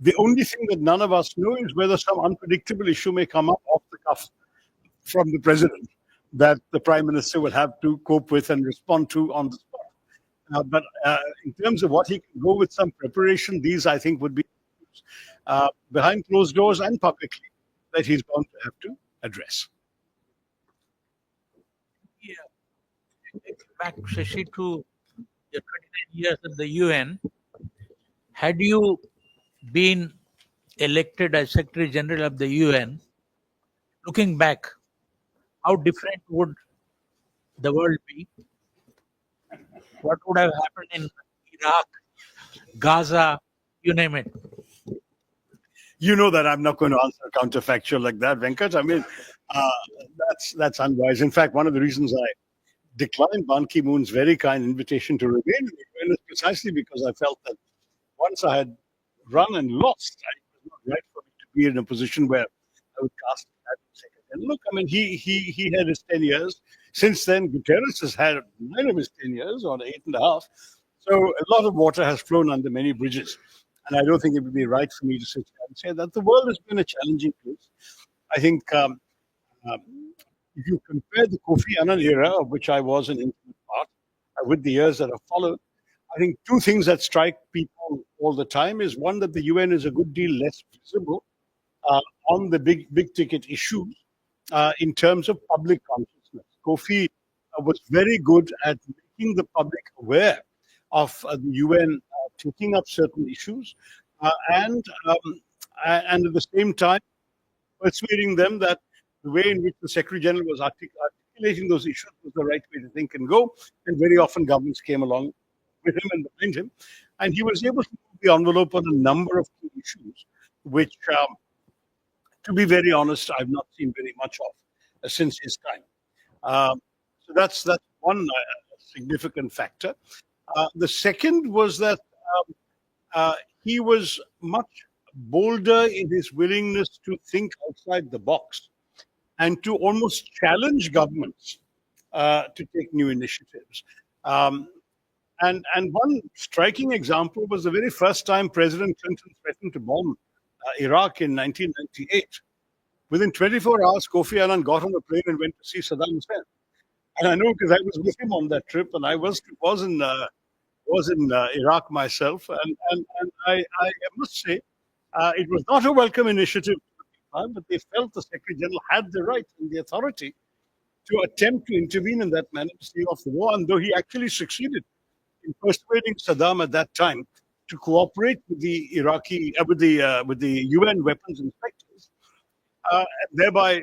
[SPEAKER 2] The only thing that none of us know is whether some unpredictable issue may come up off the cuff from the president that the prime minister will have to cope with and respond to on the spot. But in terms of what he can go with some preparation, these I think would be behind closed doors and publicly that he's bound to have to address.
[SPEAKER 1] Yeah. Back, Shashi, to your 29 years at the UN. Had you been elected as Secretary General of the UN, looking back, how different would the world be? What would have happened in Iraq, Gaza, you name it?
[SPEAKER 2] You know that I'm not going to answer counterfactual like that, Venkat. I mean, that's unwise. In fact, one of the reasons I declined Ban Ki-moon's very kind invitation to remain in the UN is precisely because I felt that once I had run and lost, it was not right for me to be in a position where I would cast a second. And look, I mean, he had his 10 years. Since then, Guterres has had 9 of his 10 years, or 8.5. So a lot of water has flown under many bridges. And I don't think it would be right for me to sit here and say that the world has been a challenging place. I think if you compare the Kofi Annan era, of which I was an intimate part, with the years that have followed, I think two things that strike people all the time is one that the UN is a good deal less visible on the big ticket issues in terms of public consciousness. Kofi was very good at making the public aware of the UN taking up certain issues and at the same time persuading them that the way in which the Secretary General was articulating those issues was the right way to think and go. And very often governments came along with him and behind him. And he was able to move the envelope on a number of key issues, which, to be very honest, I've not seen very much of since his time. So that's one significant factor. The second was that he was much bolder in his willingness to think outside the box and to almost challenge governments to take new initiatives. And one striking example was the very first time President Clinton threatened to bomb Iraq in 1998. Within 24 hours, Kofi Annan got on a plane and went to see Saddam Hussein. And I know because I was with him on that trip, and I was in Iraq myself, and I must say it was not a welcome initiative to the people, but they felt the Secretary General had the right and the authority to attempt to intervene in that manner to stave off the war. And though he actually succeeded in persuading Saddam at that time to cooperate with the with the UN weapons inspectors, thereby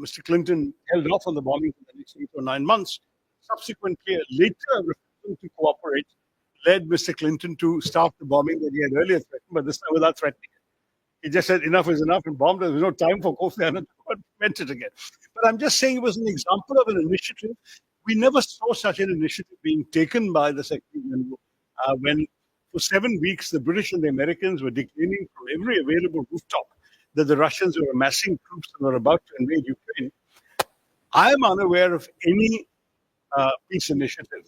[SPEAKER 2] Mr. Clinton held off on the bombing for the next 8 or 9 months. Subsequently, a later refusal to cooperate led Mr. Clinton to start the bombing that he had earlier threatened, but this time without threatening it. He just said enough is enough and bombed. There was no time for Kofi Annan to implement it again. But I'm just saying it was an example of an initiative. We never saw such an initiative being taken by the Secretary General when for 7 weeks the British and the Americans were declaiming from every available rooftop that the Russians were amassing troops and were about to invade Ukraine. I am unaware of any peace initiative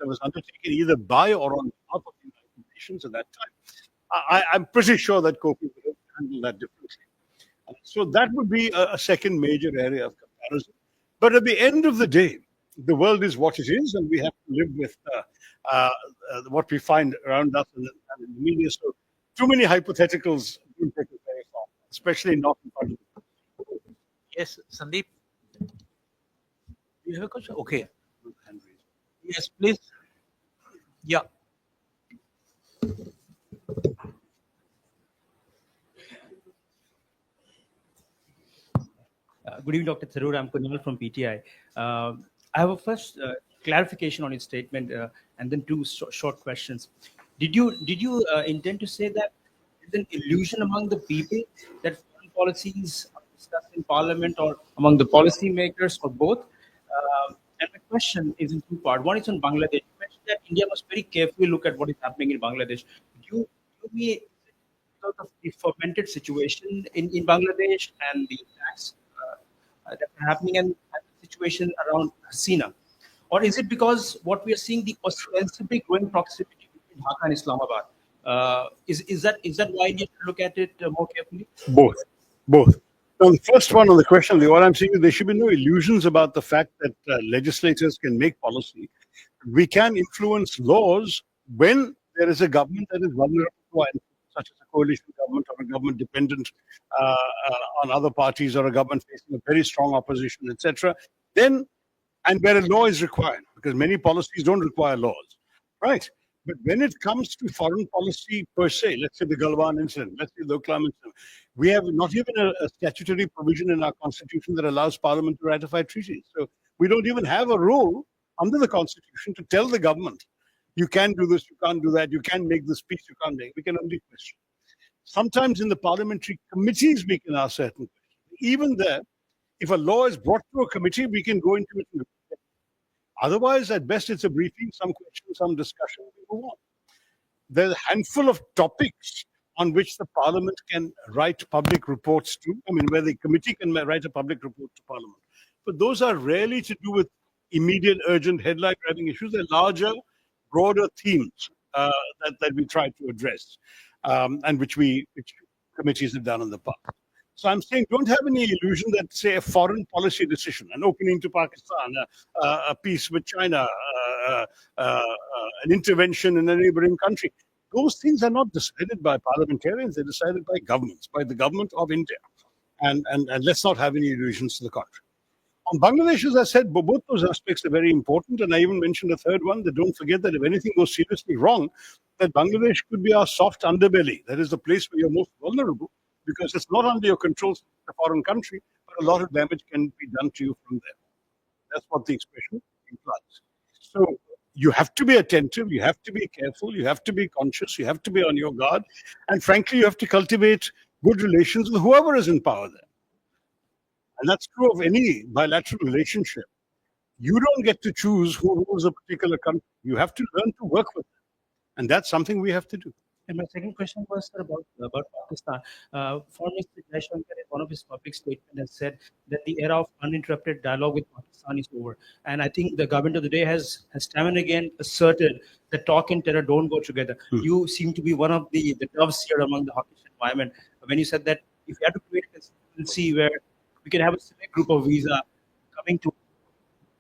[SPEAKER 2] that was undertaken either by or on behalf of the United Nations at that time. I'm pretty sure that Kofi would have handled that differently. So that would be a second major area of comparison. But at the end of the day, the world is what it is, and we have to live with what we find around us and in the media. So too many hypotheticals don't take us very far, especially not in front of the
[SPEAKER 1] Yes, Sandeep. You have a question? Okay. Yes, please. Yeah.
[SPEAKER 8] Good evening, Dr. Tharoor. I'm Kunal from PTI. I have a first clarification on your statement and then two short questions. Did you intend to say that it's an illusion among the people that foreign policies are discussed in Parliament or among the policymakers or both? And my question is in two parts. One is on Bangladesh. You mentioned that India must very carefully look at what is happening in Bangladesh. Do you sort of the fermented situation in Bangladesh and the attacks that are happening and the situation around Hasina? Or is it because what we are seeing, the ostensibly growing proximity between Dhaka and Islamabad? Is that why India should look at it more carefully?
[SPEAKER 2] Both. Now, the first one on the question, what I'm saying is there should be no illusions about the fact that legislators can make policy. We can influence laws when there is a government that is vulnerable to our influence, such as a coalition government or a government dependent on other parties or a government facing a very strong opposition, etc. Then, and where a law is required, because many policies don't require laws, right? But when it comes to foreign policy per se, let's say the Galwan incident, let's say the Oklam incident, we have not even a statutory provision in our constitution that allows Parliament to ratify treaties. So we don't even have a rule under the constitution to tell the government, you can do this, you can't do that, you can make this peace, you can't make. We can only question. Sometimes in the parliamentary committees, we can ask certain questions. Even there, if a law is brought to a committee, we can go into it and otherwise, at best, it's a briefing, some questions, some discussion, we move on. There's a handful of topics on which the Parliament can write public reports to, where the committee can write a public report to Parliament. But those are rarely to do with immediate, urgent, headline-grabbing issues. They're larger, broader themes that we try to address and which committees have done in the past. So I'm saying don't have any illusion that, say, a foreign policy decision, an opening to Pakistan, a peace with China, an intervention in a neighboring country, those things are not decided by parliamentarians, they're decided by governments, by the government of India. And let's not have any illusions to the contrary. On Bangladesh, as I said, both those aspects are very important. And I even mentioned a third one, that don't forget that if anything goes seriously wrong, that Bangladesh could be our soft underbelly. That is the place where you're most vulnerable, because it's not under your control, a foreign country, but a lot of damage can be done to you from there. That's what the expression implies. So you have to be attentive, you have to be careful, you have to be conscious, you have to be on your guard. And frankly, you have to cultivate good relations with whoever is in power there. And that's true of any bilateral relationship. You don't get to choose who rules a particular country. You have to learn to work with them. And that's something we have to do.
[SPEAKER 8] And my second question was, sir, about Pakistan. Foreign Minister Jaishankar, in one of his public statements, has said that the era of uninterrupted dialogue with Pakistan is over. And I think the government of the day has time and again asserted that talk and terror don't go together. You seem to be one of the doves here among the hawkish environment when you said that if you had to create a constituency where we can have a select group of visa coming to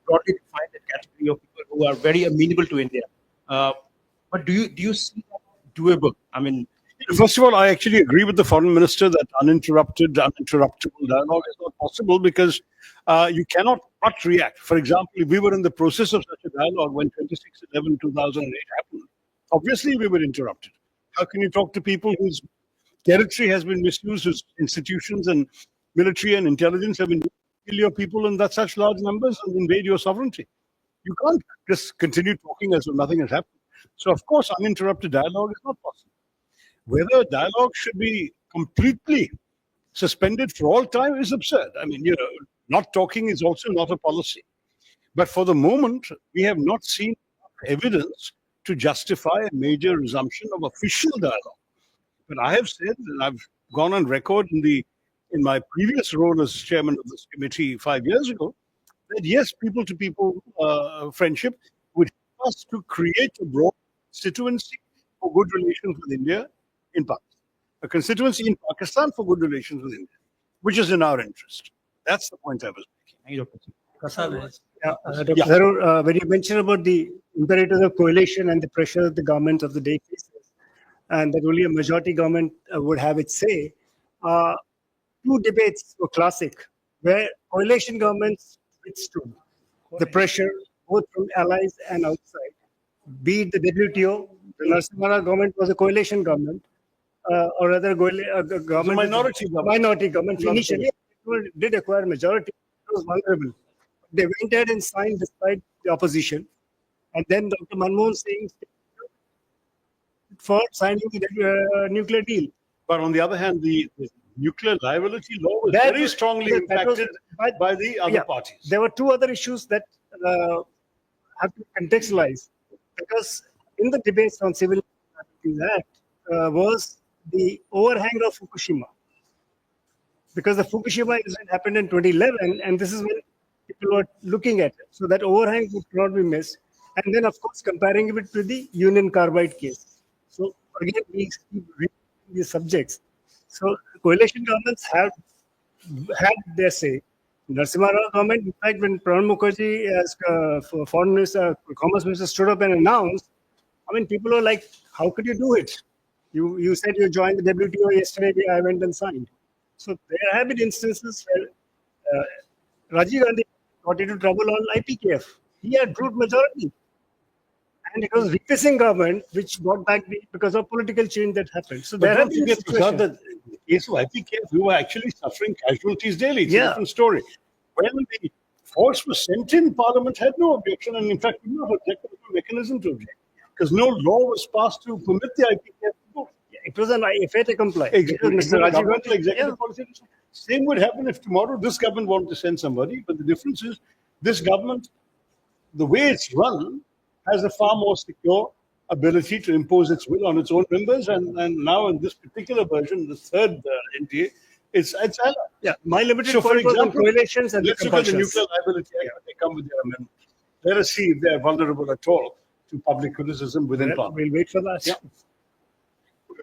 [SPEAKER 8] broadly define that category of people who are very amenable to India. But do you see that doable? I mean,
[SPEAKER 2] first of all, I actually agree with the foreign minister that uninterruptible dialogue is not possible, because you cannot but react. For example, if we were in the process of such a dialogue when 26/11/2008 happened, obviously we were interrupted. How can you talk to people whose territory has been misused, whose institutions and military and intelligence have been kill your people in that such large numbers and invade your sovereignty? You can't just continue talking as though nothing has happened. So, of course, uninterrupted dialogue is not possible. Whether dialogue should be completely suspended for all time is absurd. I mean, not talking is also not a policy. But for the moment, we have not seen evidence to justify a major resumption of official dialogue. But I have said, and I've gone on record in my previous role as chairman of this committee 5 years ago, that yes, people-to-people friendship would help us to create a broad constituency for good relations with India in Pakistan. A constituency in Pakistan for good relations with India, which is in our interest. That's the point I was making.
[SPEAKER 8] thank you, Dr.
[SPEAKER 3] Dr. Tharoor, when you mentioned about the imperatives of coalition and the pressure that the government of the day faces, and that only a majority government would have its say, two debates were classic, where coalition governments withstood the pressure both from allies and outside. Be it the WTO, the Narasimha Rao government was a coalition government, or rather, the government minority government. Initially, it did acquire majority. It was vulnerable. They went ahead and signed despite the opposition, and then Dr. Manmohan Singh for signing the nuclear deal.
[SPEAKER 2] But on the other hand, the nuclear liability law was very strongly impacted by the other parties.
[SPEAKER 3] There were two other issues that have to contextualize, because in the debates on Civil Liberties Act was the overhang of Fukushima. Because the Fukushima incident happened in 2011, and this is when people were looking at it. So that overhang would not be missed. And then, of course, comparing it to the Union Carbide case. So again, we keep reading these subjects. So coalition governments have had their say. Narasimha Rao government, in fact, when Pranab Mukherjee as foreign minister, commerce minister stood up and announced, I mean, people are like, how could you do it? You said you joined the WTO yesterday, I went and signed. So there have been instances where Rajiv Gandhi got into trouble on IPKF. He had brute majority. And it was replacing government which brought back because of political change that happened. So there have been situations.
[SPEAKER 2] In the case of IPKF, we were actually suffering casualties daily. It's a different story. When the force was sent in, Parliament had no objection, and in fact, we did not object. There was no mechanism to object, because no law was passed to permit the IPKF to go.
[SPEAKER 3] It was an FA to comply.
[SPEAKER 2] Exactly. Mr. Rajiv Gandhi, executive policy. Same would happen if tomorrow this government wanted to send somebody, but the difference is this government, the way it's run, has a far more secure ability to impose its will on its own members, and now in this particular version, the third NDA, it's allied.
[SPEAKER 3] Yeah, my limited point was on coalitions and
[SPEAKER 2] let's look at the Nuclear Liability Act when they come with their amendment. Let us see if they are vulnerable at all to public criticism within Parliament.
[SPEAKER 3] We'll wait for that.
[SPEAKER 2] Yeah.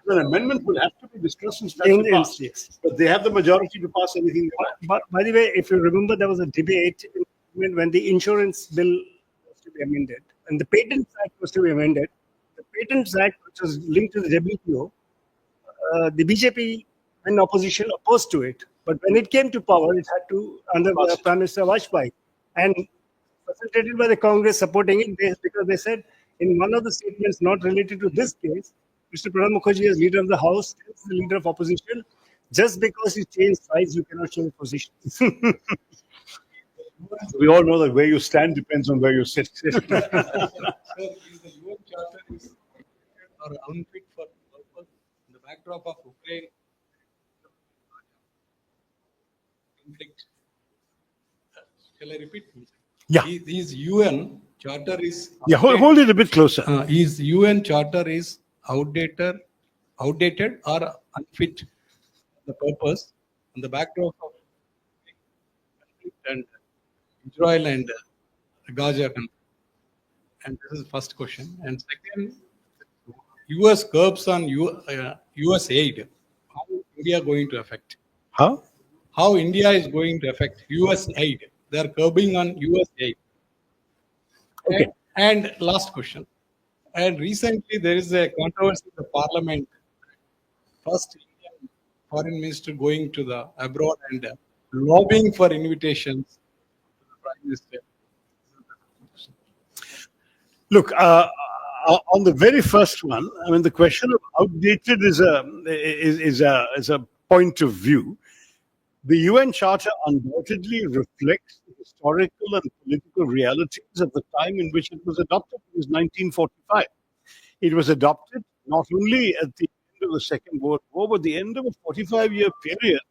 [SPEAKER 2] An amendment will have to be discussed and passed,
[SPEAKER 3] yes.
[SPEAKER 2] But they have the majority to pass anything they want.
[SPEAKER 3] But by the way, if you remember, there was a debate when the insurance bill was to be amended and the Patent Act was to be amended. The Patents Act, which was linked to the WTO, the BJP, when opposition, opposed to it. But when it came to power, it had to, under Prime Minister Vajpayee, and facilitated by the Congress supporting it, because they said in one of the statements not related to this case, Mr. Pranab Mukherjee, as leader of the House, tells the leader of opposition, just because you change sides, you cannot change positions.
[SPEAKER 2] We all know that where you stand depends on where you sit.
[SPEAKER 9] Sir, is the UN Charter is or unfit for purpose in the backdrop of Ukraine conflict? Shall I repeat?
[SPEAKER 2] Yeah.
[SPEAKER 9] Is UN Charter is
[SPEAKER 2] Yeah, hold it a bit closer.
[SPEAKER 9] is UN Charter is outdated or unfit for the purpose on the backdrop of conflict and Israel and Gaza conflict? And this is the first question. And second, US curbs on US aid. How India going to affect?
[SPEAKER 2] How?
[SPEAKER 9] How India is going to affect US aid? They are curbing on US aid.
[SPEAKER 2] Okay.
[SPEAKER 9] And last question. And recently there is a controversy in the parliament. First Indian foreign minister going to the abroad and lobbying for invitations to the prime minister.
[SPEAKER 2] Look, on the very first one, I mean, the question of outdated is a point of view. The UN Charter undoubtedly reflects the historical and political realities of the time in which it was adopted. It was 1945. It was adopted not only at the end of the Second World War, but the end of a 45-year period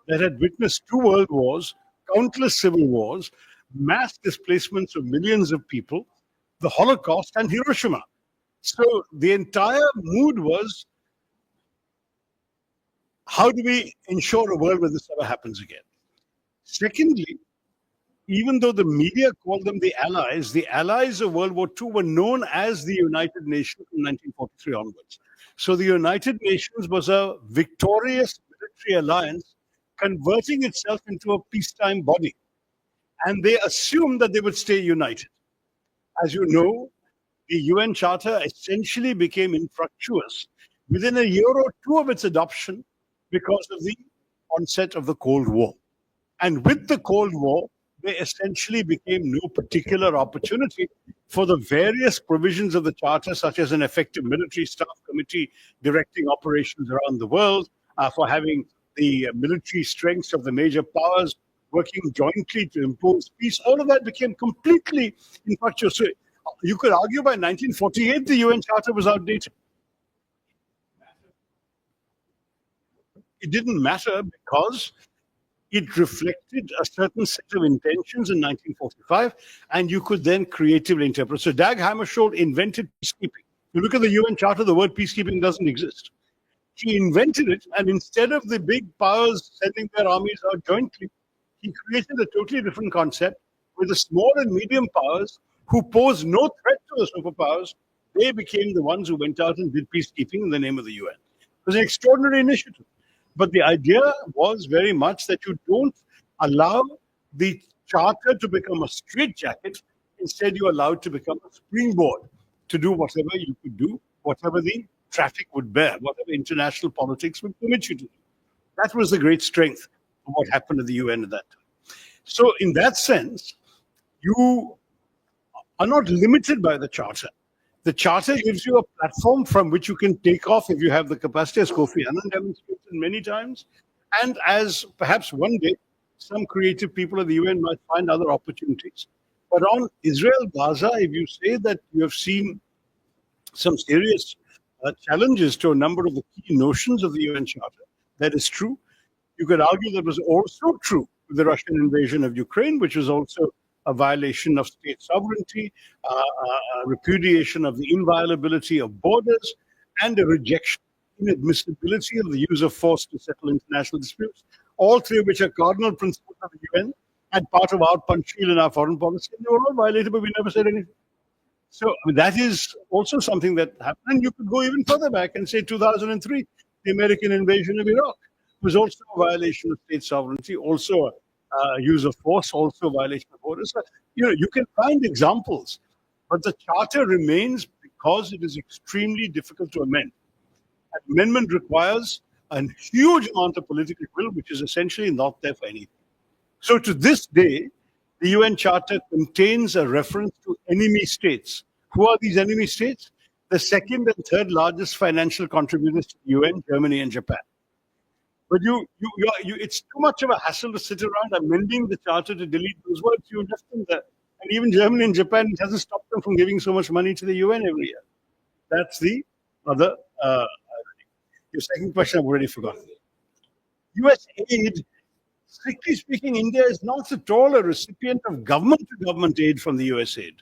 [SPEAKER 2] that had witnessed 2 world wars, countless civil wars, mass displacements of millions of people, the Holocaust, and Hiroshima. So the entire mood was, how do we ensure a world where this never happens again? Secondly, even though the media called them the Allies of World War II were known as the United Nations from 1943 onwards. So the United Nations was a victorious military alliance converting itself into a peacetime body. And they assumed that they would stay united. As you know, the UN Charter essentially became infructuous within a year or two of its adoption because of the onset of the Cold War. And with the Cold War, there essentially became no particular opportunity for the various provisions of the Charter, such as an effective military staff committee directing operations around the world, for having the military strengths of the major powers working jointly to impose peace. All of that became completely infructuous. So you could argue by 1948 the UN Charter was outdated. It didn't matter because it reflected a certain set of intentions in 1945, and you could then creatively interpret. So Dag Hammarskjöld invented peacekeeping. You look at the UN Charter, the word peacekeeping doesn't exist. He invented it, and instead of the big powers sending their armies out jointly, he created a totally different concept where the small and medium powers who posed no threat to the superpowers, they became the ones who went out and did peacekeeping in the name of the UN. It was an extraordinary initiative. But the idea was very much that you don't allow the charter to become a straitjacket. Instead, you allow it to become a springboard to do whatever you could do, whatever the traffic would bear, whatever international politics would permit you to do. That was the great strength of what happened at the UN at that time. So in that sense, you are not limited by the charter. The charter gives you a platform from which you can take off if you have the capacity, as Kofi Annan demonstrated many times, and as perhaps one day some creative people at the UN might find other opportunities. But on Israel-Gaza, if you say that you have seen some serious challenges to a number of the key notions of the UN Charter, that is true. You could argue that was also true with the Russian invasion of Ukraine, which was also a violation of state sovereignty, a repudiation of the inviolability of borders, and a rejection, inadmissibility of the use of force to settle international disputes, all three of which are cardinal principles of the UN and part of our punchil in our foreign policy. They were all violated, but we never said anything. So I mean, that is also something that happened. And you could go even further back and say 2003, the American invasion of Iraq was also a violation of state sovereignty, also a use of force, also a violation of borders. So, you can find examples, but the charter remains because it is extremely difficult to amend. Amendment requires a huge amount of political will, which is essentially not there for anything. So to this day, the UN Charter contains a reference to enemy states. Who are these enemy states? The second and third largest financial contributors to the UN, Germany and Japan. But it's too much of a hassle to sit around amending the charter to delete those words. You left them there. And even Germany and Japan, it hasn't stopped them from giving so much money to the UN every year. That's the other. Your second question, I've already forgotten. US aid, strictly speaking, India is not at all a recipient of government-to-government aid from the US aid.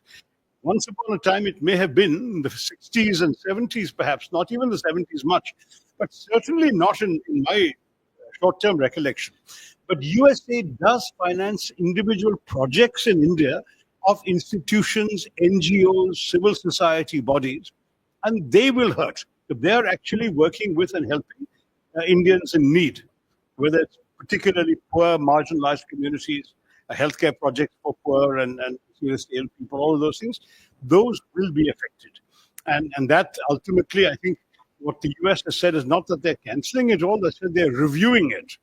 [SPEAKER 2] Once upon a time, it may have been in the 60s and 70s, perhaps, not even the 70s much, but certainly not in my short-term recollection. But USAID does finance individual projects in India of institutions, NGOs, civil society bodies, and they will hurt. If they're actually working with and helping Indians in need, whether it's particularly poor, marginalized communities, a healthcare project for poor and seriously ill people, all of those things, those will be affected. And that ultimately, I think, what the US has said is not that they're canceling it all, they said they're reviewing it.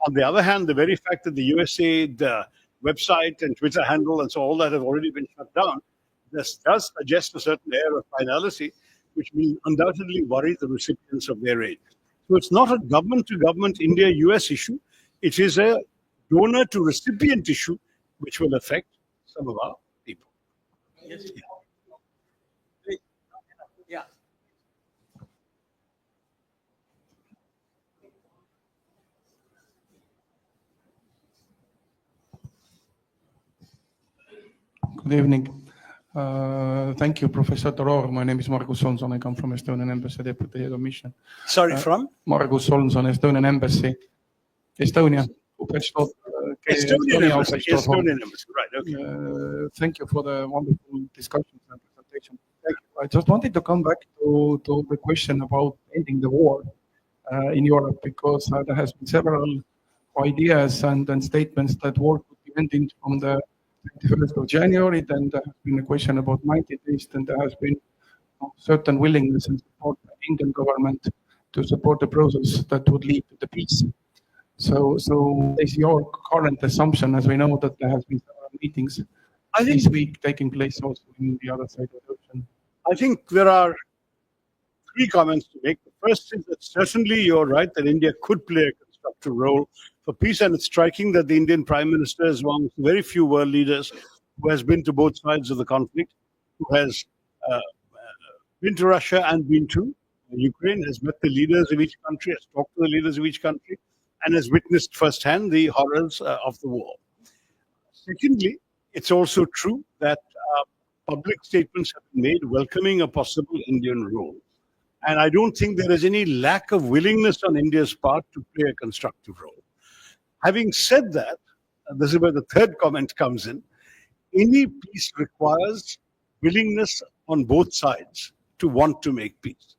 [SPEAKER 2] On the other hand, the very fact that the USAID website and Twitter handle and so all that have already been shut down, this does suggest a certain air of finality, which will undoubtedly worry the recipients of their aid. So it's not a government-to-government India-US issue. It is a donor-to-recipient issue, which will affect some of our people.
[SPEAKER 1] Yes. Yeah.
[SPEAKER 10] Good evening. Thank you, Professor Tharoor. My name is Margus Solmson. I come from Estonian Embassy Deputy Head of Mission.
[SPEAKER 2] Sorry, from?
[SPEAKER 10] Margus Solmson, Estonian Embassy. Estonia.
[SPEAKER 2] Estonian Embassy, right, okay.
[SPEAKER 10] Thank you for the wonderful discussion and presentation. I just wanted to come back to the question about ending the war in Europe, because there has been several ideas and statements that war could be ending from the 21st of January. Then there has been a question about 90 days, and there has been certain willingness and support by the Indian government to support the process that would lead to the peace. So is your current assumption, as we know that there has been several meetings this week taking place also in the other side of the ocean?
[SPEAKER 2] I think there are three comments to make. The first is that certainly you're right that India could play a constructive role for peace, and it's striking that the Indian Prime Minister is one of the very few world leaders who has been to both sides of the conflict, who has been to Russia and been to Ukraine, has met the leaders of each country, has talked to the leaders of each country, and has witnessed firsthand the horrors of the war. Secondly, it's also true that public statements have been made welcoming a possible Indian role. And I don't think there is any lack of willingness on India's part to play a constructive role. Having said that, this is where the third comment comes in, any peace requires willingness on both sides to want to make peace.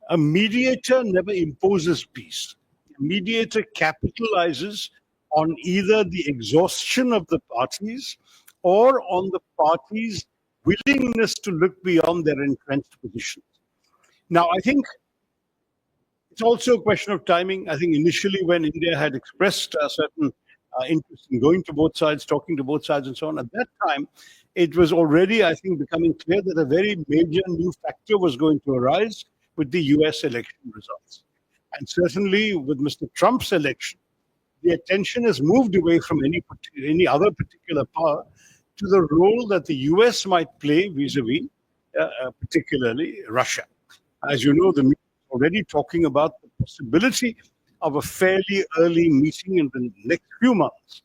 [SPEAKER 2] A mediator never imposes peace. A mediator capitalizes on either the exhaustion of the parties or on the parties' willingness to look beyond their entrenched positions. Now, I think it's also a question of timing. I think initially when India had expressed a certain interest in going to both sides, talking to both sides and so on, at that time, it was already, I think, becoming clear that a very major new factor was going to arise with the US election results. And certainly with Mr. Trump's election, the attention has moved away from any other particular power to the role that the US might play vis-a-vis, particularly Russia. As you know, the media is already talking about the possibility of a fairly early meeting in the next few months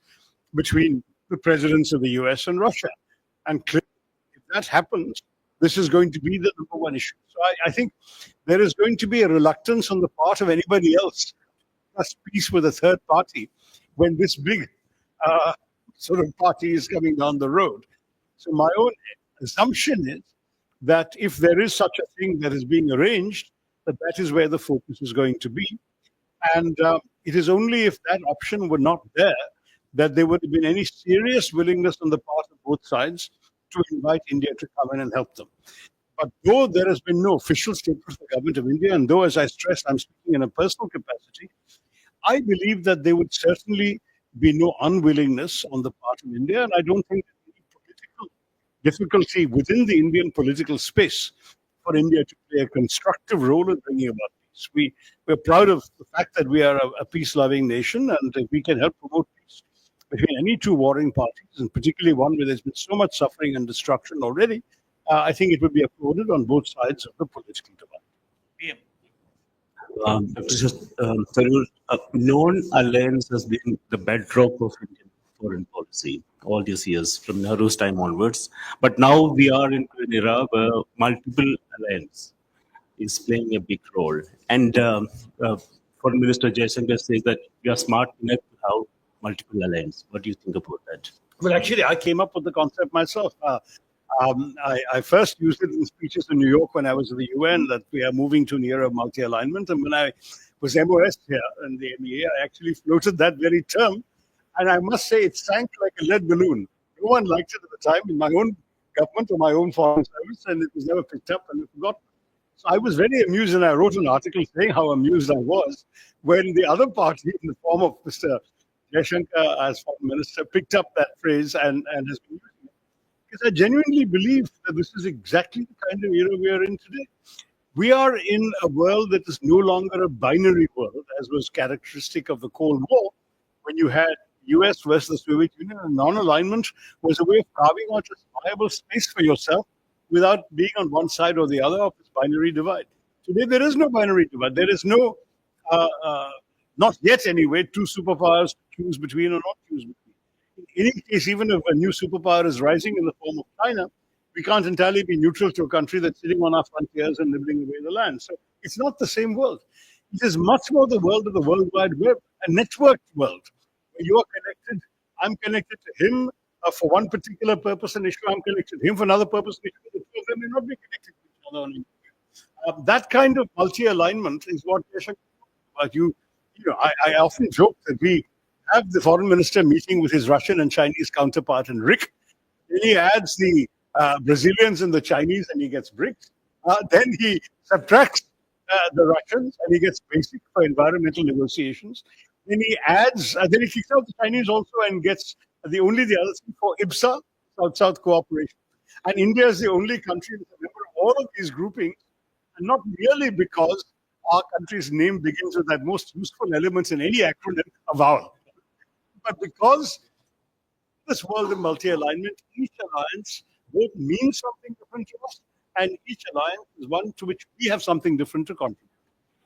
[SPEAKER 2] between the presidents of the US and Russia. And clearly, if that happens, this is going to be the number one issue. So I think there is going to be a reluctance on the part of anybody else to peace with a third party when this big sort of party is coming down the road. So my own assumption is that if there is such a thing that is being arranged, that is where the focus is going to be. And it is only if that option were not there that there would have been any serious willingness on the part of both sides to invite India to come in and help them. But though there has been no official statement from the government of India, and though, as I stressed, I'm speaking in a personal capacity, I believe that there would certainly be no unwillingness on the part of India, and I don't think there's any political difficulty within the Indian political space for India to play a constructive role in bringing about peace. We're proud of the fact that we are a peace-loving nation, and if we can help promote peace between any two warring parties, and particularly one where there's been so much suffering and destruction already, I think it would be applauded on both sides of the political divide.
[SPEAKER 4] Tharoor, non-alliance has been the bedrock of Indian foreign policy all these years, from Nehru's time onwards. But now we are into an era where multiple alliance is playing a big role. And Foreign Minister Jaishankar says that we are smart enough to have multiple alliance. What do you think about that?
[SPEAKER 2] Well, actually, I came up with the concept myself. I first used it in speeches in New York when I was in the UN, that we are moving to an era of multi-alignment. And when I was MOS here in the MEA, I actually floated that very term. And I must say, it sank like a lead balloon. No one liked it at the time in my own government or my own foreign service, and it was never picked up and forgotten. So I was very amused, and I wrote an article saying how amused I was when the other party, in the form of Mr. Jaishankar as foreign minister, picked up that phrase and has been using it. Because I genuinely believe that this is exactly the kind of era we are in today. We are in a world that is no longer a binary world, as was characteristic of the Cold War, when you had US versus the Soviet Union, and non-alignment was a way of carving out a viable space for yourself without being on one side or the other of this binary divide. Today, there is no binary divide. There is no, not yet anyway, two superpowers to choose between or not choose between. In any case, even if a new superpower is rising in the form of China, we can't entirely be neutral to a country that's sitting on our frontiers and nibbling away the land. So it's not the same world. It is much more the world of the World Wide Web, a networked world, where you are connected. I'm connected to him for one particular purpose and issue. I'm connected to him for another purpose and issue. The two of them may not be connected to each other on any. That kind of multi-alignment is what but I often joke that we have the foreign minister meeting with his Russian and Chinese counterpart in RIC. Then he adds the Brazilians and the Chinese, and he gets BRICS. Then he subtracts the Russians, and he gets BASIC for environmental negotiations. Then he adds, then he kicks out the Chinese also and gets the other thing for IBSA, South-South cooperation. And India is the only country that's a member of all of these groupings, and not merely because our country's name begins with that most useful elements in any acronym, a vowel, but because this world of multi-alignment, each alliance both means something different to us, and each alliance is one to which we have something different to contribute.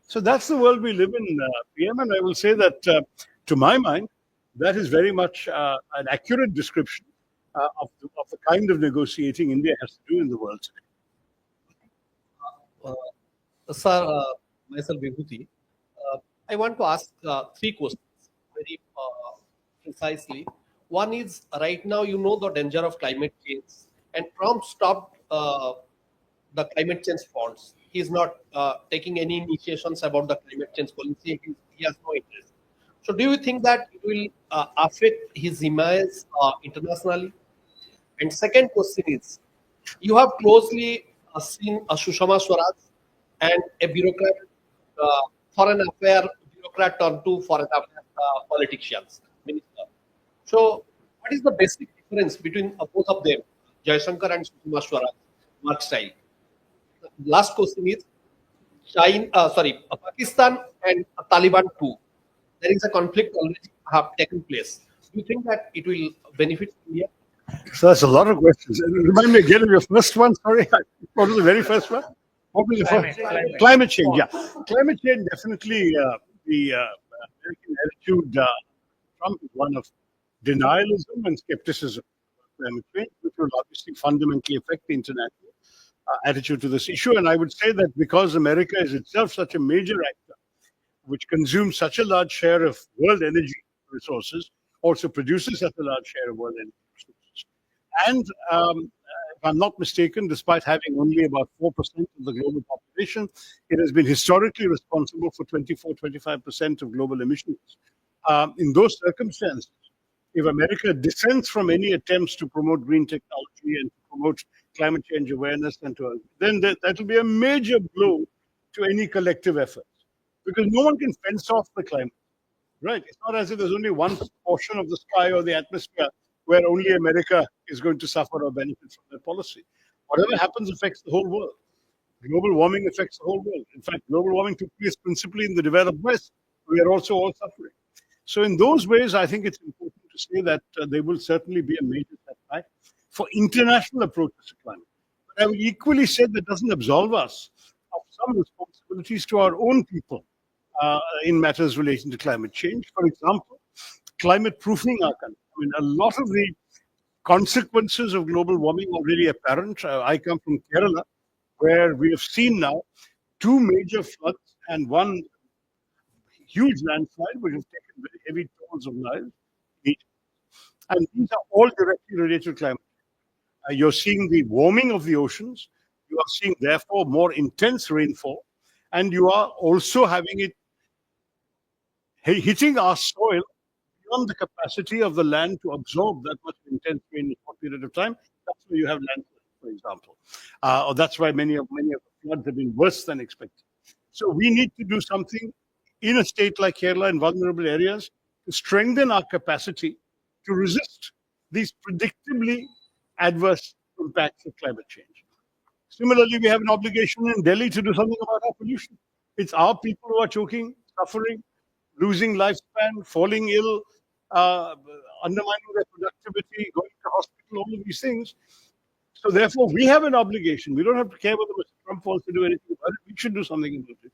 [SPEAKER 2] So that's the world we live in, PM, and I will say that, to my mind, that is very much an accurate description of the kind of negotiating India has to do in the world today.
[SPEAKER 11] Sir, myself Vibhuti. I want to ask three questions very precisely. One is, right now you know the danger of climate change, and Trump stopped the climate change funds. He is not taking any initiations about the climate change policy. He has no interest. So do you think that it will affect his image internationally? And second question is, you have closely seen Sushma Swaraj and a bureaucrat, foreign affair bureaucrat turned to foreign affairs politicians, minister. So what is the basic difference between both of them, Jaishankar and Sushma Swaraj, work style? Last question is, Pakistan and Taliban too. There is a conflict already have taken place. Do you think that it will benefit India?
[SPEAKER 2] So that's a lot of questions. Remind me again of your first one. Sorry, what was the very first one? What was the first? Climate change. Yeah, climate change definitely. The American attitude, Trump is one of denialism and skepticism about climate change, which will obviously fundamentally affect the international attitude to this issue. And I would say that because America is itself such a major actor, which consumes such a large share of world energy resources, also produces such a large share of world energy resources. And if I'm not mistaken, despite having only about 4% of the global population, it has been historically responsible for 24-25% of global emissions. In those circumstances, if America dissents from any attempts to promote green technology and to promote climate change awareness and then that will be a major blow to any collective efforts, because no one can fence off the climate. Right. It's not as if there's only one portion of the sky or the atmosphere where only America is going to suffer or benefit from that policy. Whatever happens affects the whole world. Global warming affects the whole world. In fact, global warming took place principally in the developed West. We are also all suffering. So, in those ways, I think it's important to say that there will certainly be a major setback for international approaches to climate. But I would equally say that doesn't absolve us of some responsibilities to our own people in matters relating to climate change. For example, climate proofing our country. I mean, a lot of the consequences of global warming are really apparent. I come from Kerala, where we have seen now 2 major floods and 1 huge landslide, which have taken very heavy tolls of lives. And these are all directly related to climate. You're seeing the warming of the oceans. You are seeing, therefore, more intense rainfall. And you are also having it hitting our soil beyond the capacity of the land to absorb that much intense rain in a short period of time. That's why you have landslides, for example. Or that's why many of the floods have been worse than expected. So we need to do something in a state like Kerala in vulnerable areas to strengthen our capacity to resist these predictably adverse impacts of climate change. Similarly, we have an obligation in Delhi to do something about our pollution. It's our people who are choking, suffering, losing lifespan, falling ill, undermining their productivity, going to hospital, all of these things. So therefore, we have an obligation. We don't have to care whether Mr. Trump wants to do anything about it. We should do something about it.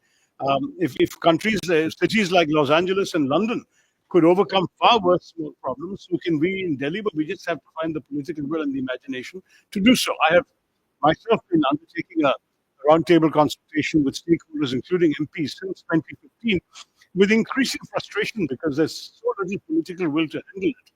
[SPEAKER 2] If countries, cities like Los Angeles and London could overcome far worse problems, so can we in Delhi, but we just have to find the political will and the imagination to do so. I have myself been undertaking a roundtable consultation with stakeholders, including MPs, since 2015, with increasing frustration because there's so little political will to handle it.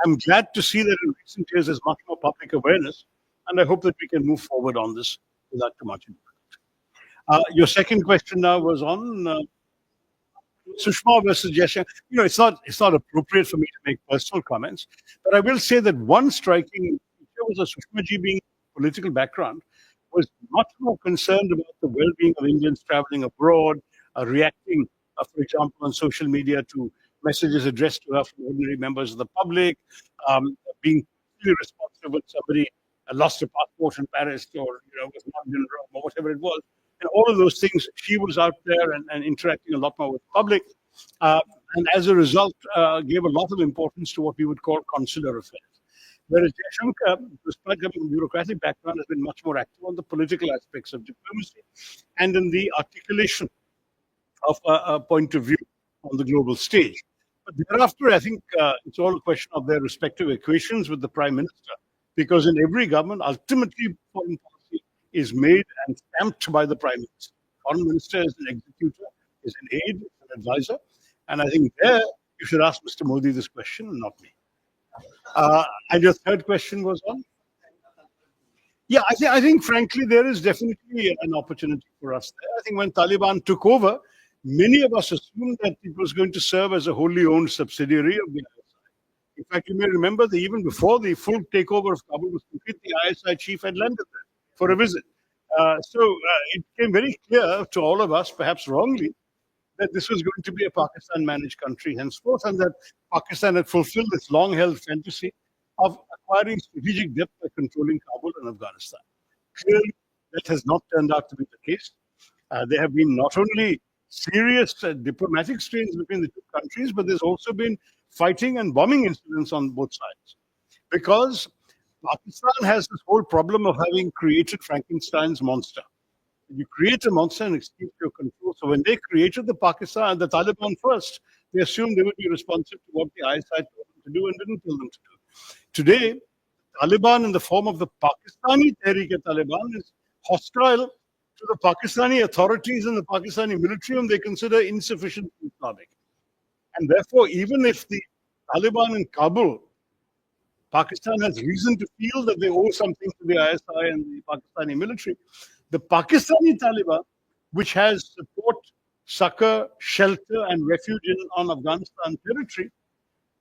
[SPEAKER 2] I'm glad to see that in recent years there's much more public awareness, and I hope that we can move forward on this without too much difficulty. Your second question now was on Sushma versus Jaishankar. You know, it's not appropriate for me to make personal comments, but I will say that one striking feature was that Sushma ji, being political background, was much more concerned about the well-being of Indians traveling abroad, reacting, for example, on social media to messages addressed to her from ordinary members of the public, being really responsible when somebody lost a passport in Paris or was not in Rome or whatever it was. And all of those things, she was out there and interacting a lot more with the public. And as a result, gave a lot of importance to what we would call consular affairs. Whereas Jaishankar, despite having a bureaucratic background, has been much more active on the political aspects of diplomacy and in the articulation of a point of view on the global stage. But thereafter, I think it's all a question of their respective equations with the Prime Minister, because in every government, ultimately, foreign policy is made and stamped by the Prime Minister. Foreign Minister is an executor, is an aide, is an advisor. And I think there you should ask Mr. Modi this question, not me. And your third question was on? Yeah, I think frankly, there is definitely an opportunity for us there. I think when Taliban took over, many of us assumed that it was going to serve as a wholly owned subsidiary of the ISI. In fact, you may remember that even before the full takeover of Kabul was complete, the ISI chief had landed there for a visit. So it became very clear to all of us, perhaps wrongly, that this was going to be a Pakistan-managed country henceforth, and that Pakistan had fulfilled its long-held fantasy of acquiring strategic depth by controlling Kabul and Afghanistan. Clearly, that has not turned out to be the case. There have been not only serious diplomatic strains between the two countries, but there's also been fighting and bombing incidents on both sides. Because Pakistan has this whole problem of having created Frankenstein's monster. You create a monster and escape your control. So when they created the Taliban first, they assumed they would be responsive to what the ISI told them to do and didn't tell them to do. Today, Taliban in the form of the Pakistani Tehreek-e-Taliban is hostile to the Pakistani authorities and the Pakistani military, whom they consider insufficient Islamic. And therefore, even if the Taliban in Kabul, Pakistan has reason to feel that they owe something to the ISI and the Pakistani military, the Pakistani Taliban, which has support, succor, shelter, and refuge on Afghanistan territory,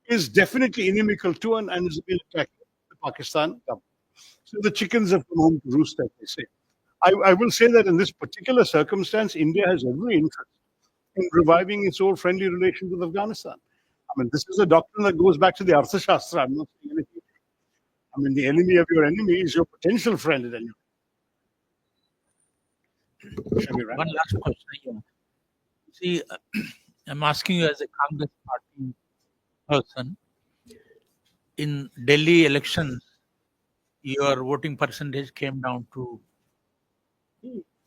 [SPEAKER 2] is definitely inimical to and is being attacked the Pakistan government. So the chickens have come home to roost, as they say. I will say that in this particular circumstance, India has every interest in reviving its old friendly relations with Afghanistan. I mean, this is a doctrine that goes back to the Arthashastra. I'm not saying anything. I mean, the enemy of your enemy is your potential friend at any rate. Shall we wrap?
[SPEAKER 1] One last question here. See, I'm asking you as a Congress party person. In Delhi elections, your voting percentage came down to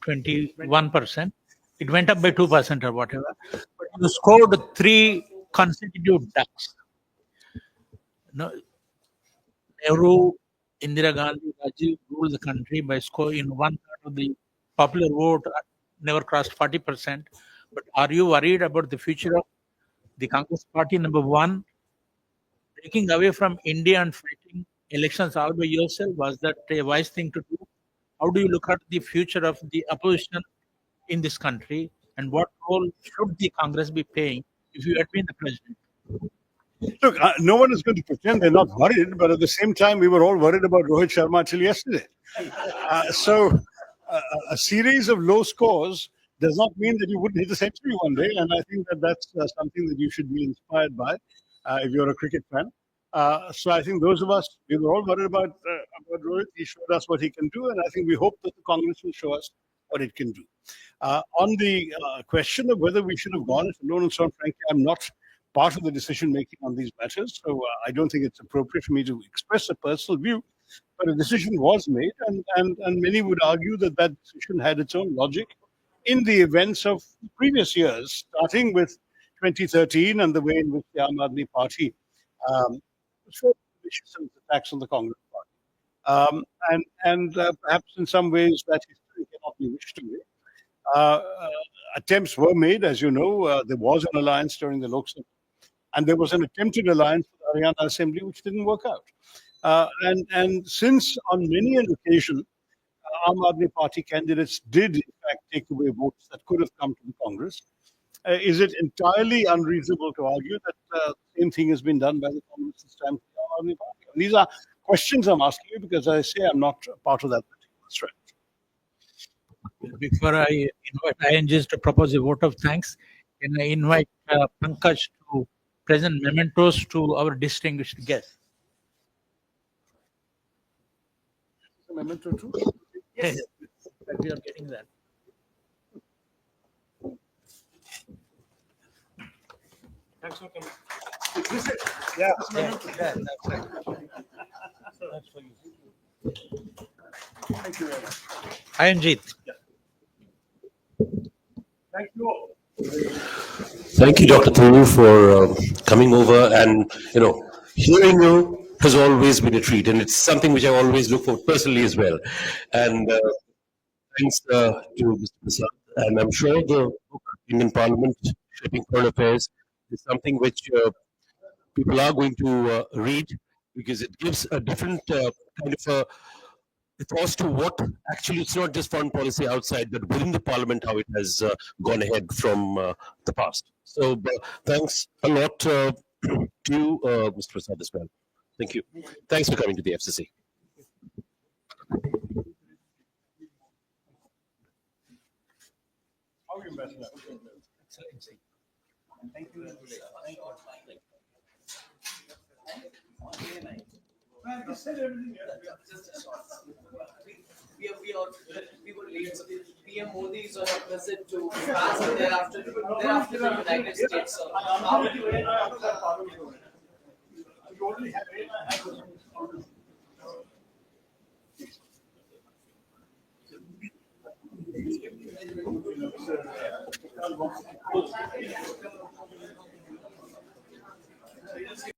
[SPEAKER 1] 21%. It went up by 2% or whatever. But you scored 3 consecutive ducks. No, Nehru, Indira Gandhi, Rajiv ruled the country by scoring 1/3 of the popular vote, never crossed 40%. But are you worried about the future of the Congress party? Number one, breaking away from India and fighting elections all by yourself, was that a wise thing to do? How do you look at the future of the opposition in this country, and what role should the Congress be playing if you had been the president?
[SPEAKER 2] Look, no one is going to pretend they're not worried, but at the same time, we were all worried about Rohit Sharma till yesterday. A series of low scores does not mean that you wouldn't hit a century one day, and I think that that's something that you should be inspired by if you're a cricket fan. So I think those of us, we were all worried about Rohit. He showed us what he can do, and I think we hope that the Congress will show us what it can do. On the question of whether we should have gone it alone and so on, frankly, I'm not part of the decision making on these matters, so I don't think it's appropriate for me to express a personal view. But a decision was made, and many would argue that that decision had its own logic in the events of previous years, starting with 2013 and the way in which the Aam Aadmi Party showed vicious attacks on the Congress Party. Perhaps in some ways that history cannot be wished away. Attempts were made, as you know, there was an alliance during the Lok Sabha, and there was an attempted alliance with the Haryana Assembly, which didn't work out. And since on many an occasion, Aam Aadmi Party candidates did, in fact, take away votes that could have come to the Congress, is it entirely unreasonable to argue that the same thing has been done by the Congress this time to the Aam Aadmi Party? And these are questions I'm asking you because I say I'm not part of that particular strategy.
[SPEAKER 1] Before I invite INGs to propose a vote of thanks, can I invite Pankaj to present mementos to our distinguished guests?
[SPEAKER 2] A memento too?
[SPEAKER 1] Yes, we are getting that.
[SPEAKER 3] Thanks for coming.
[SPEAKER 1] Yeah, that's right. That's for you.
[SPEAKER 2] Thank you very much.
[SPEAKER 1] ING.
[SPEAKER 2] Thank you all.
[SPEAKER 6] Thank you, Dr. Tharoor, for coming over, and hearing you has always been a treat, and it's something which I always look for personally as well. And thanks to Mr. Prasad, and I'm sure the book Indian Parliament Shaping Foreign Affairs is something which people are going to read, because it gives a different kind of a thoughts to what actually it's not just foreign policy outside, but within the parliament, how it has gone ahead from the past. So thanks a lot to you, Mr. Prasad, as well. Thank you. Thanks for coming to the FCC.
[SPEAKER 2] How are you, Ambassador?
[SPEAKER 1] Excellency.
[SPEAKER 2] Thank you.
[SPEAKER 11] We were late. So PM Modi is on a visit to France and thereafter the United States. So how would you